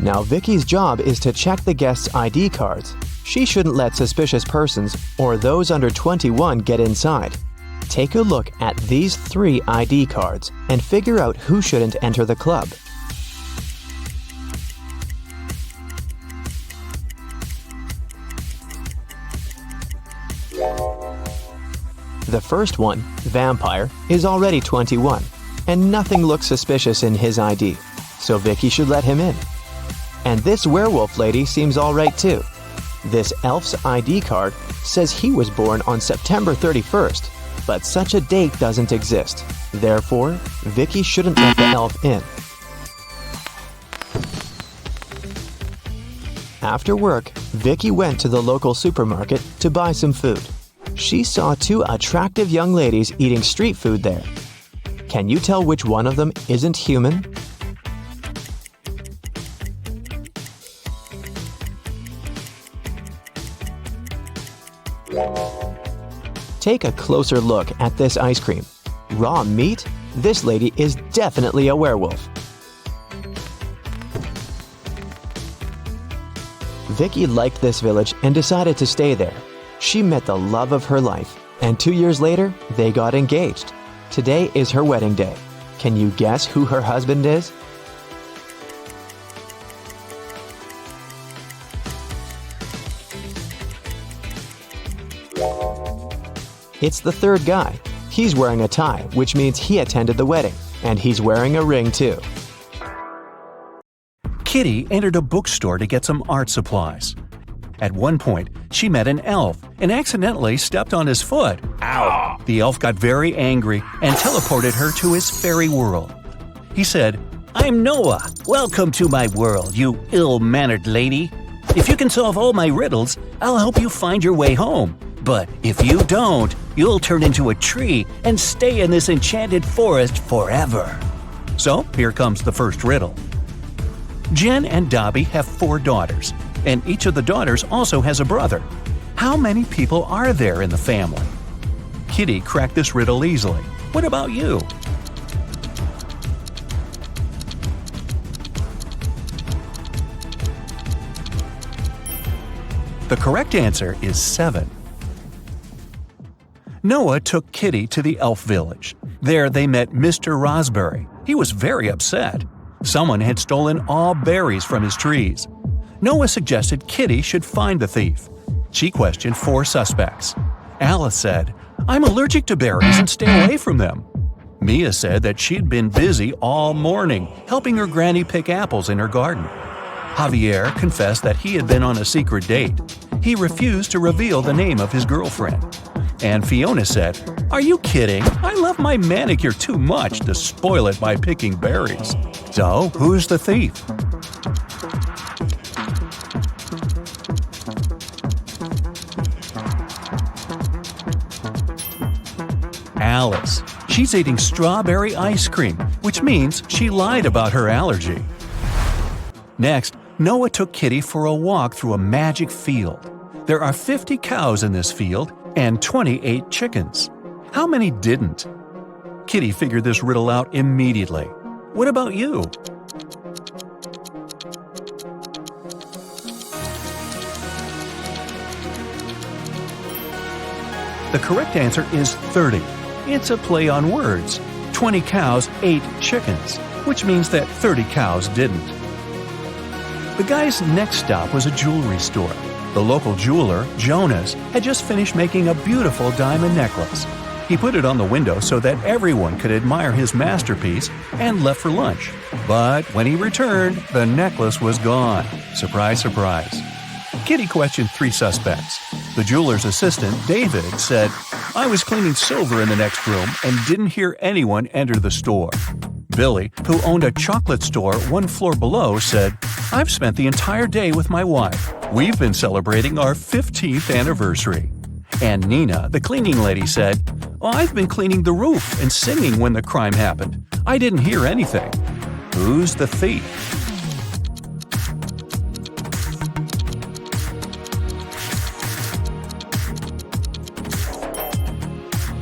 Now Vicki's job is to check the guests' ID cards. She shouldn't let suspicious persons or those under 21 get inside. Take a look at these 3 ID cards and figure out who shouldn't enter the club. The first one, Vampire, is already 21, and nothing looks suspicious in his ID, so Vicki should let him in. And this werewolf lady seems alright too. This elf's ID card says he was born on September 31st, but such a date doesn't exist. Therefore, Vicki shouldn't let the elf in. After work, Vicki went to the local supermarket to buy some food. She saw 2 attractive young ladies eating street food there. Can you tell which one of them isn't human? Take a closer look at this ice cream. Raw meat? This lady is definitely a werewolf. Vicki liked this village and decided to stay there. She met the love of her life, and 2 years later, they got engaged. Today is her wedding day. Can you guess who her husband is? It's the third guy. He's wearing a tie, which means he attended the wedding, and he's wearing a ring too.
Kitty entered a bookstore to get some art supplies. At one point, she met an elf and accidentally stepped on his foot. Ow! The elf got very angry and teleported her to his fairy world. He said, "I'm Noah. Welcome to my world, you ill-mannered lady. If you can solve all my riddles, I'll help you find your way home. But if you don't, you'll turn into a tree and stay in this enchanted forest forever." So here comes the first riddle. Jen and Dobby have 4 daughters, and each of the daughters also has a brother. How many people are there in the family? Kitty cracked this riddle easily. What about you? The correct answer is 7. Noah took Kitty to the elf village. There they met Mr. Raspberry. He was very upset. Someone had stolen all berries from his trees. Noah suggested Kitty should find the thief. She questioned 4 suspects. Alice said, "I'm allergic to berries and stay away from them." Mia said that she'd been busy all morning helping her granny pick apples in her garden. Javier confessed that he had been on a secret date. He refused to reveal the name of his girlfriend. And Fiona said, "Are you kidding? I love my manicure too much to spoil it by picking berries." So, who's the thief? Alice. She's eating strawberry ice cream, which means she lied about her allergy. Next, Noah took Kitty for a walk through a magic field. There are 50 cows in this field and 28 chickens. How many didn't? Kitty figured this riddle out immediately. What about you? The correct answer is 30. It's a play on words. 20 cows ate chickens, which means that 30 cows didn't. The guy's next stop was a jewelry store. The local jeweler, Jonas, had just finished making a beautiful diamond necklace. He put it on the window so that everyone could admire his masterpiece and left for lunch. But when he returned, the necklace was gone. Surprise, surprise. Kitty questioned 3 suspects. The jeweler's assistant, David, said, "I was cleaning silver in the next room and didn't hear anyone enter the store." Billy, who owned a chocolate store 1 floor below, said, "I've spent the entire day with my wife. We've been celebrating our 15th anniversary." And Nina, the cleaning lady, said, "I've been cleaning the roof and singing when the crime happened. I didn't hear anything." Who's the thief?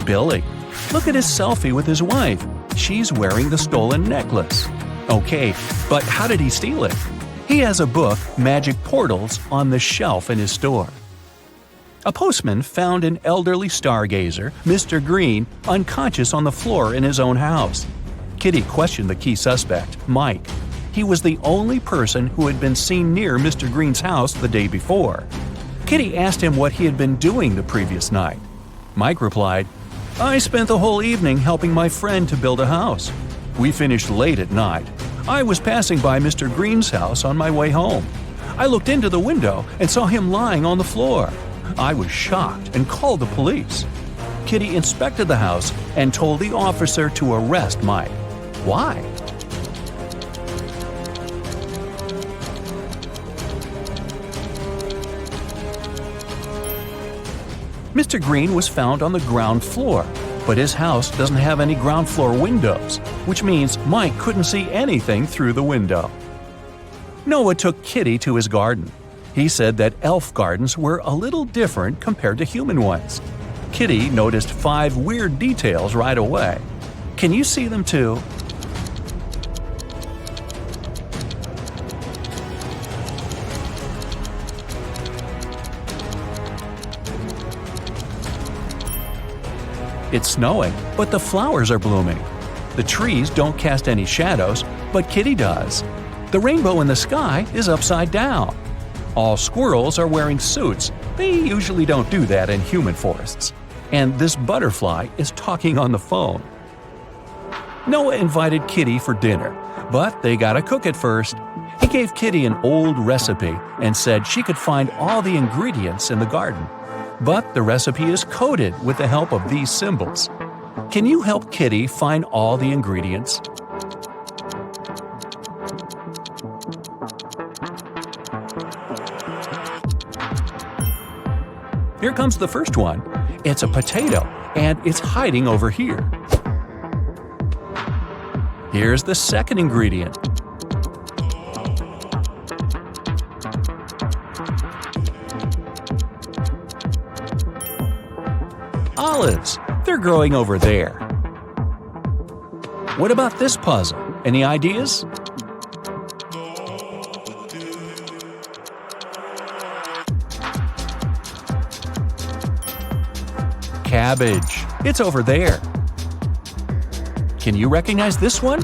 Billy. Look at his selfie with his wife. She's wearing the stolen necklace. Okay, but how did he steal it? He has a book, Magic Portals, on the shelf in his store. A postman found an elderly stargazer, Mr. Green, unconscious on the floor in his own house. Kitty questioned the key suspect, Mike. He was the only person who had been seen near Mr. Green's house the day before. Kitty asked him what he had been doing the previous night. Mike replied, "I spent the whole evening helping my friend to build a house. We finished late at night. I was passing by Mr. Green's house on my way home. I looked into the window and saw him lying on the floor. I was shocked and called the police." Kitty inspected the house and told the officer to arrest Mike. Why? Mr. Green was found on the ground floor, but his house doesn't have any ground floor windows, which means Mike couldn't see anything through the window. Noah took Kitty to his garden. He said that elf gardens were a little different compared to human ones. Kitty noticed 5 weird details right away. Can you see them too? It's snowing, but the flowers are blooming. The trees don't cast any shadows, but Kitty does. The rainbow in the sky is upside down. All squirrels are wearing suits. They usually don't do that in human forests. And this butterfly is talking on the phone. Noah invited Kitty for dinner, but they gotta cook it first. He gave Kitty an old recipe and said she could find all the ingredients in the garden. But the recipe is coded with the help of these symbols. Can you help Kitty find all the ingredients? Here comes the first one. It's a potato, and it's hiding over here. Here's the second ingredient. Olives. They're growing over there. What about this puzzle? Any ideas? Cabbage. It's over there. Can you recognize this one?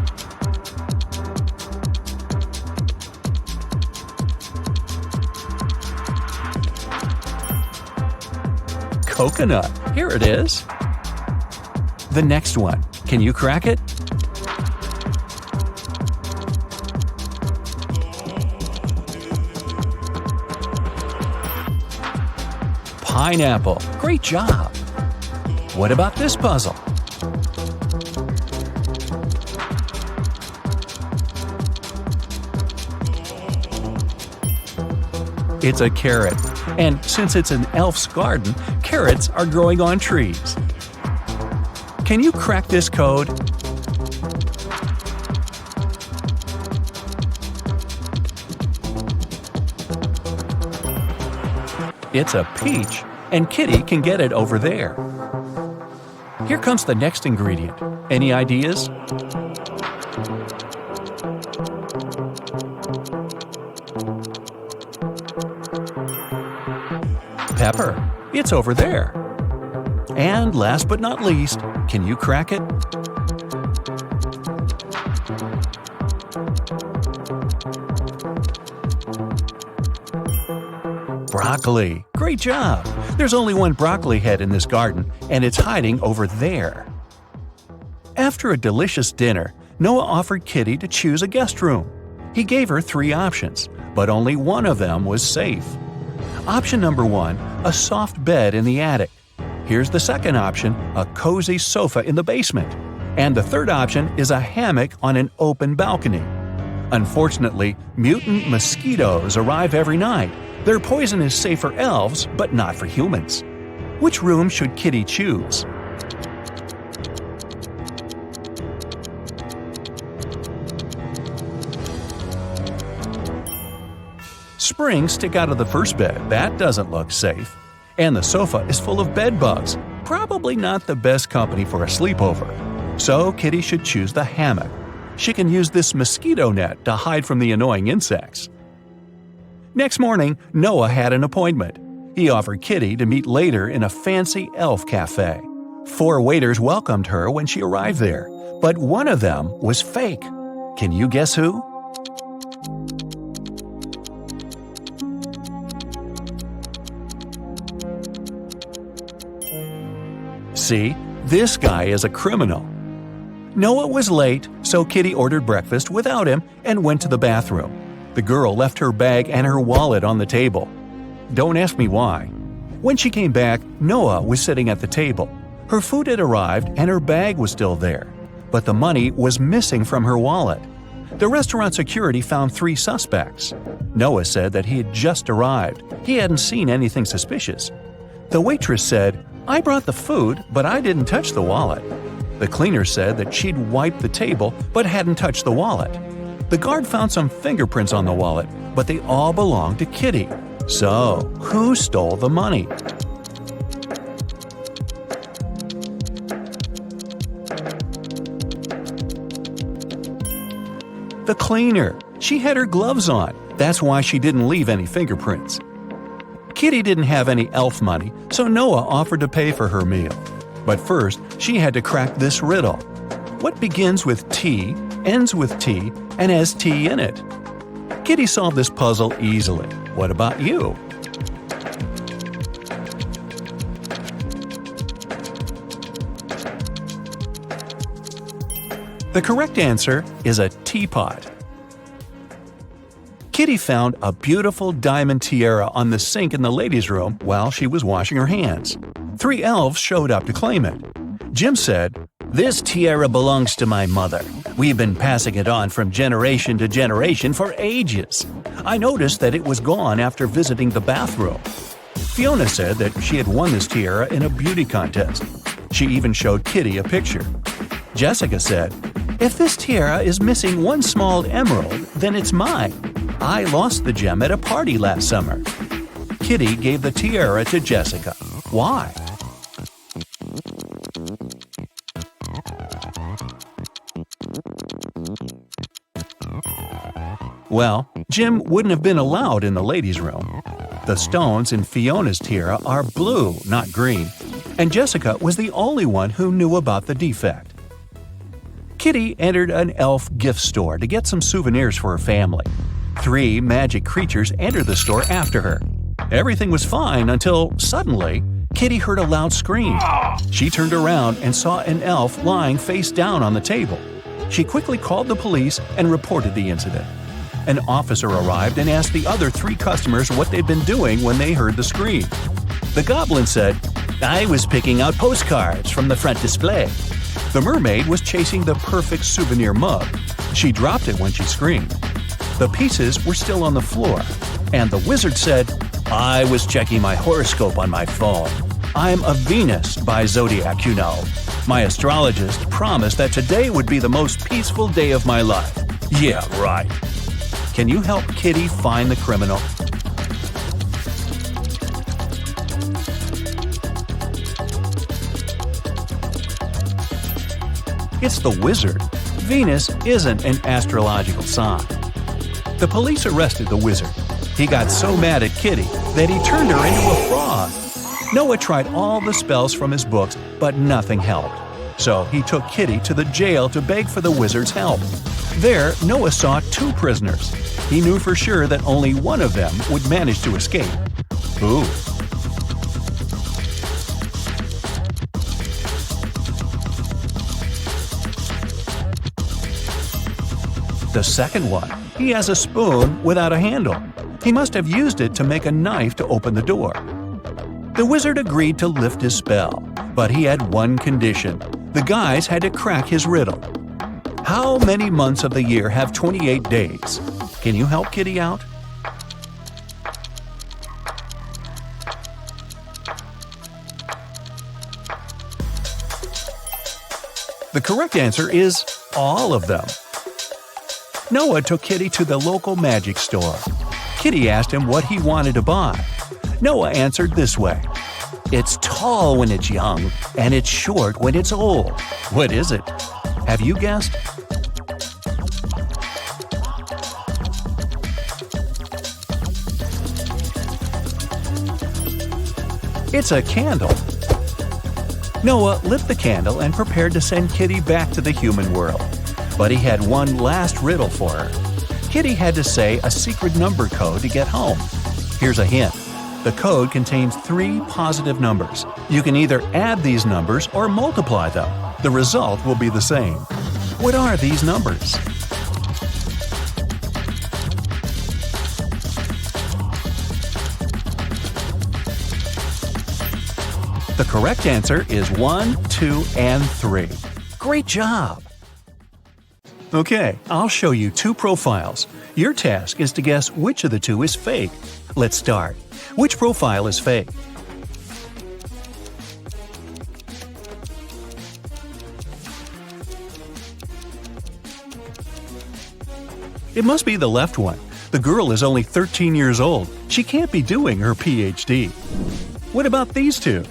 Coconut. Here it is. The next one. Can you crack it? Pineapple. Great job. What about this puzzle? It's a carrot. And since it's an elf's garden, carrots are growing on trees. Can you crack this code? It's a peach, and Kitty can get it over there. Here comes the next ingredient. Any ideas? Pepper. It's over there. And last but not least, can you crack it? Broccoli. Great job! There's only one broccoli head in this garden, and it's hiding over there. After a delicious dinner, Noah offered Kitty to choose a guest room. He gave her 3 options, but only one of them was safe. Option number 1, a soft bed in the attic. Here's the second option, a cozy sofa in the basement. And the third option is a hammock on an open balcony. Unfortunately, mutant mosquitoes arrive every night. Their poison is safe for elves, but not for humans. Which room should Kitty choose? Springs stick out of the first bed. That doesn't look safe. And the sofa is full of bed bugs. Probably not the best company for a sleepover. So Kitty should choose the hammock. She can use this mosquito net to hide from the annoying insects. Next morning, Noah had an appointment. He offered Kitty to meet later in a fancy elf cafe. 4 waiters welcomed her when she arrived there, but one of them was fake. Can you guess who? See, this guy is a criminal. Noah was late, so Kitty ordered breakfast without him and went to the bathroom. The girl left her bag and her wallet on the table. Don't ask me why. When she came back, Noah was sitting at the table. Her food had arrived and her bag was still there, but the money was missing from her wallet. The restaurant security found 3 suspects. Noah said that he had just arrived. He hadn't seen anything suspicious. The waitress said, "I brought the food, but I didn't touch the wallet." The cleaner said that she'd wiped the table but hadn't touched the wallet. The guard found some fingerprints on the wallet, but they all belonged to Kitty. So, who stole the money? The cleaner. She had her gloves on. That's why she didn't leave any fingerprints. Kitty didn't have any elf money, so Noah offered to pay for her meal. But first, she had to crack this riddle. What begins with T, ends with T, and has T in it? Kitty solved this puzzle easily. What about you? The correct answer is a teapot. Kitty found a beautiful diamond tiara on the sink in the ladies' room while she was washing her hands. 3 elves showed up to claim it. Jim said, "This tiara belongs to my mother. We've been passing it on from generation to generation for ages. I noticed that it was gone after visiting the bathroom." Fiona said that she had won this tiara in a beauty contest. She even showed Kitty a picture. Jessica said, "If this tiara is missing one small emerald, then it's mine. I lost the gem at a party last summer." Kitty gave the tiara to Jessica. Why? Well, Jim wouldn't have been allowed in the ladies' room. The stones in Fiona's tiara are blue, not green, and Jessica was the only one who knew about the defect. Kitty entered an elf gift store to get some souvenirs for her family. 3 magic creatures entered the store after her. Everything was fine until, suddenly, Kitty heard a loud scream. She turned around and saw an elf lying face down on the table. She quickly called the police and reported the incident. An officer arrived and asked the other 3 customers what they'd been doing when they heard the scream. The goblin said, "I was picking out postcards from the front display." The mermaid was chasing the perfect souvenir mug. She dropped it when she screamed. The pieces were still on the floor. And the wizard said, "I was checking my horoscope on my phone. I'm a Venus by zodiac, you know. My astrologist promised that today would be the most peaceful day of my life." Yeah, right. Can you help Kitty find the criminal? It's the wizard. Venus isn't an astrological sign. The police arrested the wizard. He got so mad at Kitty that he turned her into a frog. Noah tried all the spells from his books, but nothing helped. So he took Kitty to the jail to beg for the wizard's help. There, Noah saw 2 prisoners. He knew for sure that only one of them would manage to escape. Ooh. The second one, he has a spoon without a handle. He must have used it to make a knife to open the door. The wizard agreed to lift his spell, but he had one condition. The guys had to crack his riddle. How many months of the year have 28 days? Can you help Kitty out? The correct answer is all of them. Noah took Kitty to the local magic store. Kitty asked him what he wanted to buy. Noah answered this way: "It's tall when it's young, and it's short when it's old." What is it? Have you guessed? It's a candle. Noah lit the candle and prepared to send Kitty back to the human world. But he had one last riddle for her. Kitty had to say a secret number code to get home. Here's a hint. The code contains 3 positive numbers. You can either add these numbers or multiply them. The result will be the same. What are these numbers? The correct answer is 1, 2, and 3. Great job! Okay, I'll show you 2 profiles. Your task is to guess which of the 2 is fake. Let's start. Which profile is fake? It must be the left one. The girl is only 13 years old. She can't be doing her PhD. What about these 2?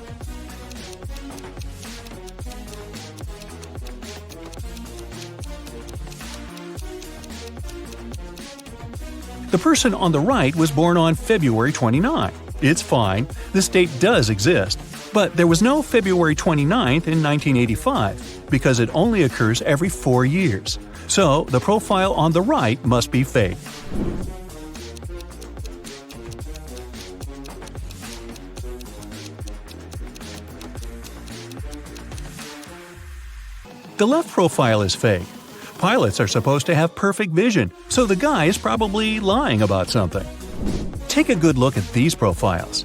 The person on the right was born on February 29. It's fine, this date does exist, but there was no February 29th in 1985 because it only occurs every 4 years. So the profile on the right must be fake. The left profile is fake. Pilots are supposed to have perfect vision, so the guy is probably lying about something. Take a good look at these profiles.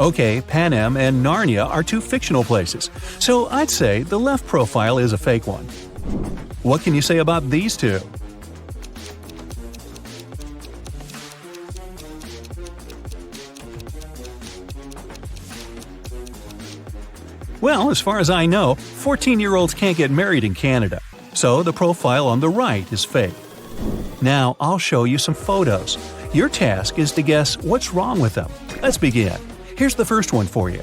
Okay, Panem and Narnia are 2 fictional places, so I'd say the left profile is a fake one. What can you say about these 2? Well, as far as I know, 14-year-olds can't get married in Canada, so the profile on the right is fake. Now, I'll show you some photos. Your task is to guess what's wrong with them. Let's begin. Here's the first one for you.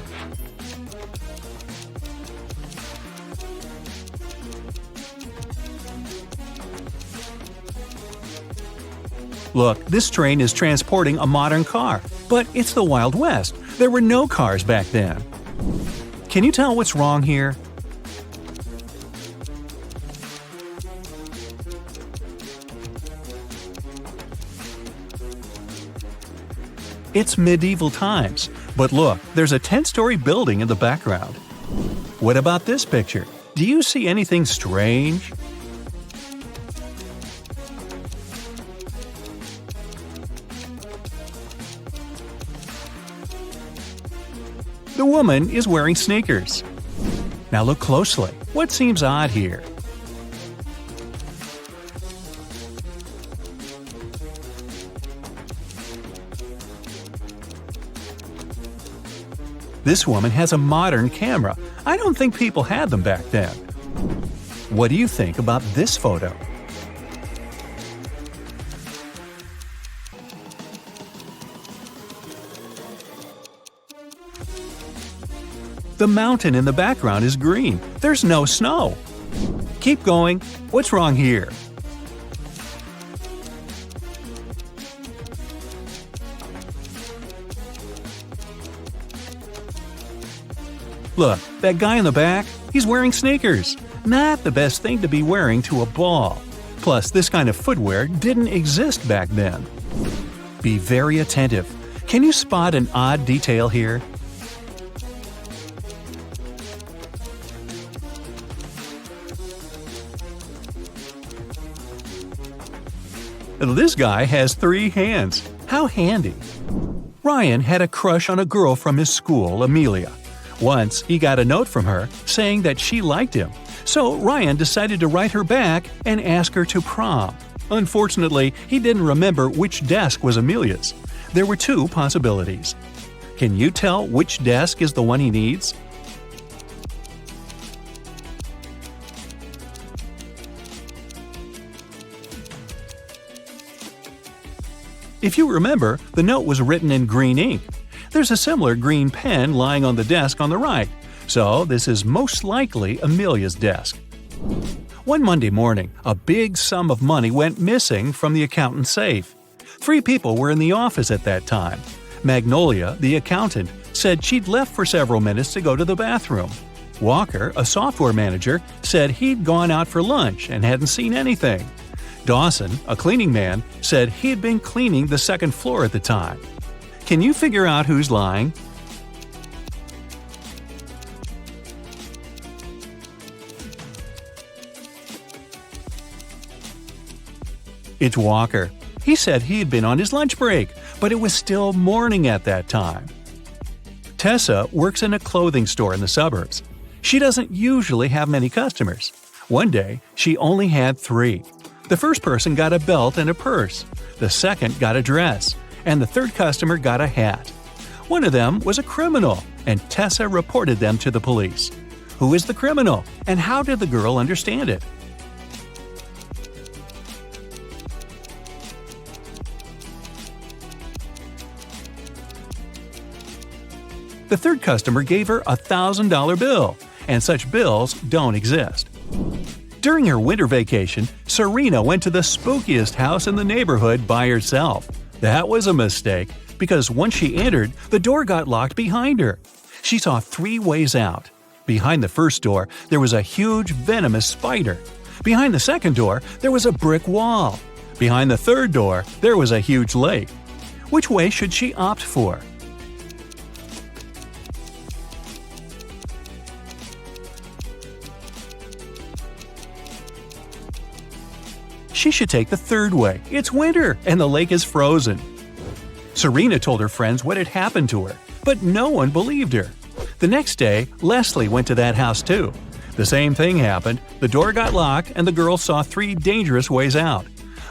Look, this train is transporting a modern car, but it's the Wild West. There were no cars back then. Can you tell what's wrong here? It's medieval times, but look, there's a 10-story building in the background. What about this picture? Do you see anything strange? The woman is wearing sneakers. Now look closely. What seems odd here? This woman has a modern camera. I don't think people had them back then. What do you think about this photo? The mountain in the background is green. There's no snow. Keep going. What's wrong here? Look, that guy in the back, he's wearing sneakers. Not the best thing to be wearing to a ball. Plus, this kind of footwear didn't exist back then. Be very attentive. Can you spot an odd detail here? This guy has 3 hands. How handy. Ryan had a crush on a girl from his school, Amelia. Once, he got a note from her saying that she liked him. So Ryan decided to write her back and ask her to prom. Unfortunately, he didn't remember which desk was Amelia's. There were 2 possibilities. Can you tell which desk is the one he needs? If you remember, the note was written in green ink. There's a similar green pen lying on the desk on the right, so this is most likely Amelia's desk. One Monday morning, a big sum of money went missing from the accountant's safe. 3 people were in the office at that time. Magnolia, the accountant, said she'd left for several minutes to go to the bathroom. Walker, a software manager, said he'd gone out for lunch and hadn't seen anything. Dawson, a cleaning man, said he'd been cleaning the 2nd floor at the time. Can you figure out who's lying? It's Walker. He said he had been on his lunch break, but it was still morning at that time. Tessa works in a clothing store in the suburbs. She doesn't usually have many customers. One day, she only had 3. The first person got a belt and a purse, the second got a dress, and the third customer got a hat. One of them was a criminal, and Tessa reported them to the police. Who is the criminal, and how did the girl understand it? The third customer gave her a $1,000 bill, and such bills don't exist. During her winter vacation, Serena went to the spookiest house in the neighborhood by herself. That was a mistake, because once she entered, the door got locked behind her. She saw 3 ways out. Behind the first door, there was a huge venomous spider. Behind the second door, there was a brick wall. Behind the third door, there was a huge lake. Which way should she opt for? She should take the third way. It's winter, and the lake is frozen. Serena told her friends what had happened to her, but no one believed her. The next day, Leslie went to that house too. The same thing happened. The door got locked, and the girl saw 3 dangerous ways out.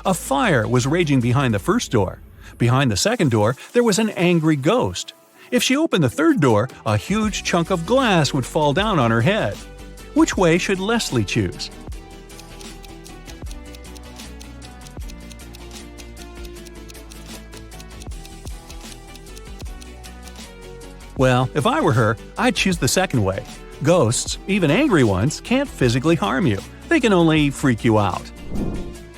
A fire was raging behind the first door. Behind the second door, there was an angry ghost. If she opened the third door, a huge chunk of glass would fall down on her head. Which way should Leslie choose? Well, if I were her, I'd choose the second way. Ghosts, even angry ones, can't physically harm you. They can only freak you out.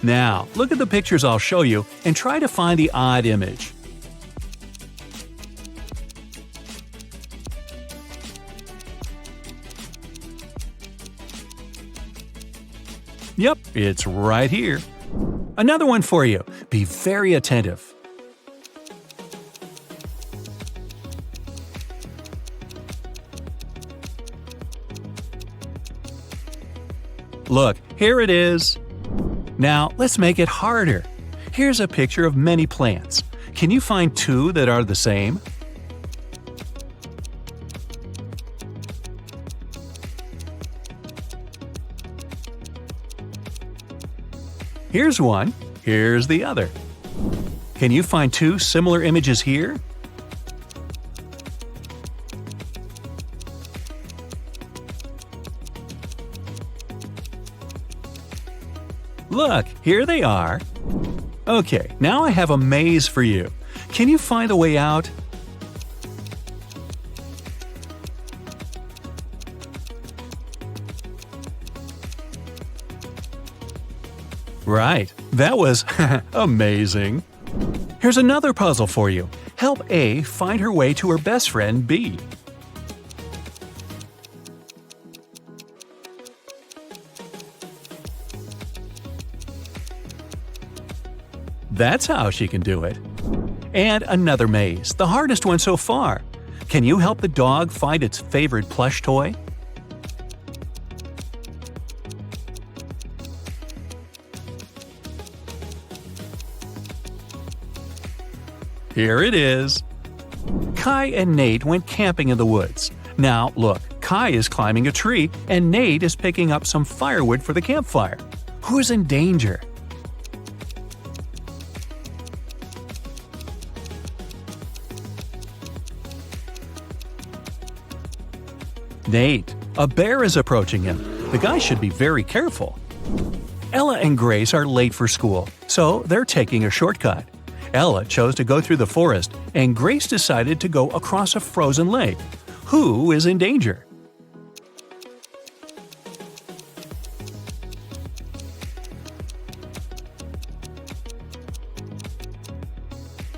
Now, look at the pictures I'll show you and try to find the odd image. Yep, it's right here. Another one for you. Be very attentive. Look, here it is. Now, let's make it harder. Here's a picture of many plants. Can you find 2 that are the same? Here's one. Here's the other. Can you find 2 similar images here? Look, here they are. Okay, now I have a maze for you. Can you find a way out? Right, that was amazing. Here's another puzzle for you. Help A find her way to her best friend B. That's how she can do it. And another maze, the hardest one so far. Can you help the dog find its favorite plush toy? Here it is. Kai and Nate went camping in the woods. Now, look, Kai is climbing a tree and Nate is picking up some firewood for the campfire. Who's in danger? Nate. A bear is approaching him. The guy should be very careful. Ella and Grace are late for school, so they're taking a shortcut. Ella chose to go through the forest, and Grace decided to go across a frozen lake. Who is in danger?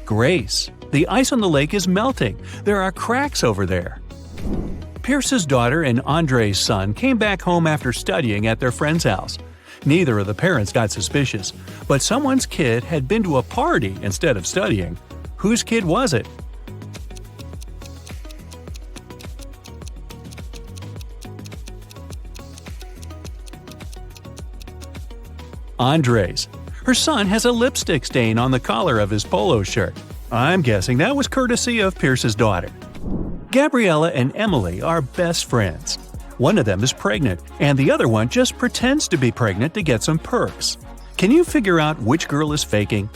Grace. The ice on the lake is melting. There are cracks over there. Pierce's daughter and Andre's son came back home after studying at their friend's house. Neither of the parents got suspicious, but someone's kid had been to a party instead of studying. Whose kid was it? Andre's. Her son has a lipstick stain on the collar of his polo shirt. I'm guessing that was courtesy of Pierce's daughter. Gabriella and Emily are best friends. One of them is pregnant, and the other one just pretends to be pregnant to get some perks. Can you figure out which girl is faking?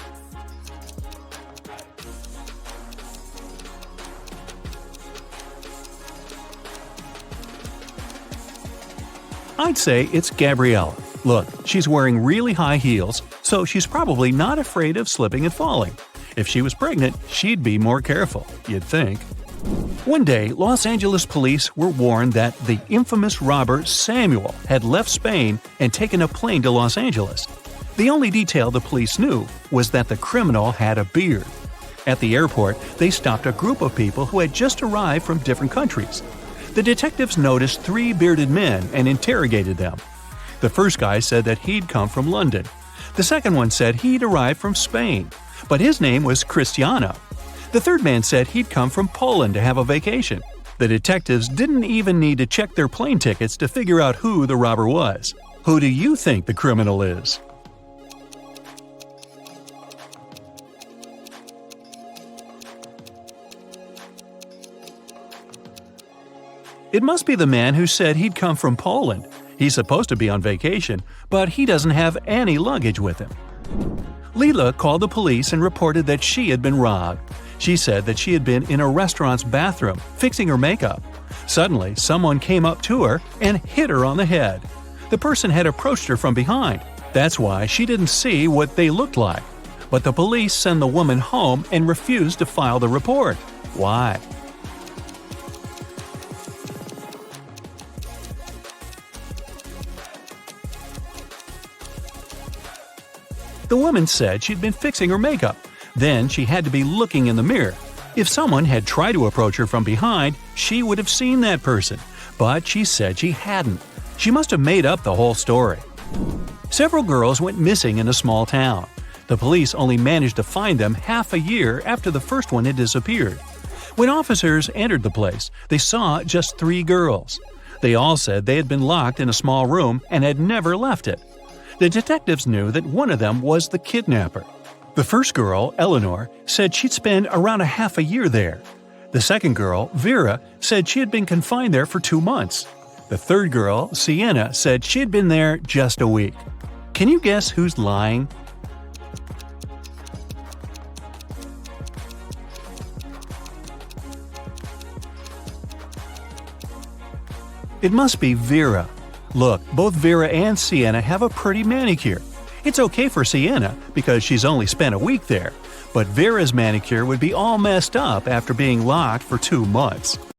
I'd say it's Gabriella. Look, she's wearing really high heels, so she's probably not afraid of slipping and falling. If she was pregnant, she'd be more careful, you'd think. One day, Los Angeles police were warned that the infamous robber Samuel had left Spain and taken a plane to Los Angeles. The only detail the police knew was that the criminal had a beard. At the airport, they stopped a group of people who had just arrived from different countries. The detectives noticed 3 bearded men and interrogated them. The first guy said that he'd come from London. The second one said he'd arrived from Spain, but his name was Cristiano. The third man said he'd come from Poland to have a vacation. The detectives didn't even need to check their plane tickets to figure out who the robber was. Who do you think the criminal is? It must be the man who said he'd come from Poland. He's supposed to be on vacation, but he doesn't have any luggage with him. Leela called the police and reported that she had been robbed. She said that she had been in a restaurant's bathroom, fixing her makeup. Suddenly, someone came up to her and hit her on the head. The person had approached her from behind. That's why she didn't see what they looked like. But the police sent the woman home and refused to file the report. Why? The woman said she'd been fixing her makeup. Then she had to be looking in the mirror. If someone had tried to approach her from behind, she would have seen that person. But she said she hadn't. She must have made up the whole story. Several girls went missing in a small town. The police only managed to find them half a year after the first one had disappeared. When officers entered the place, they saw just 3 girls. They all said they had been locked in a small room and had never left it. The detectives knew that one of them was the kidnapper. The first girl, Eleanor, said she'd spent around a half a year there. The second girl, Vera, said she had been confined there for 2 months. The third girl, Sienna, said she'd been there just a week. Can you guess who's lying? It must be Vera. Look, both Vera and Sienna have a pretty manicure. It's okay for Sienna because she's only spent a week there, but Vera's manicure would be all messed up after being locked for 2 months.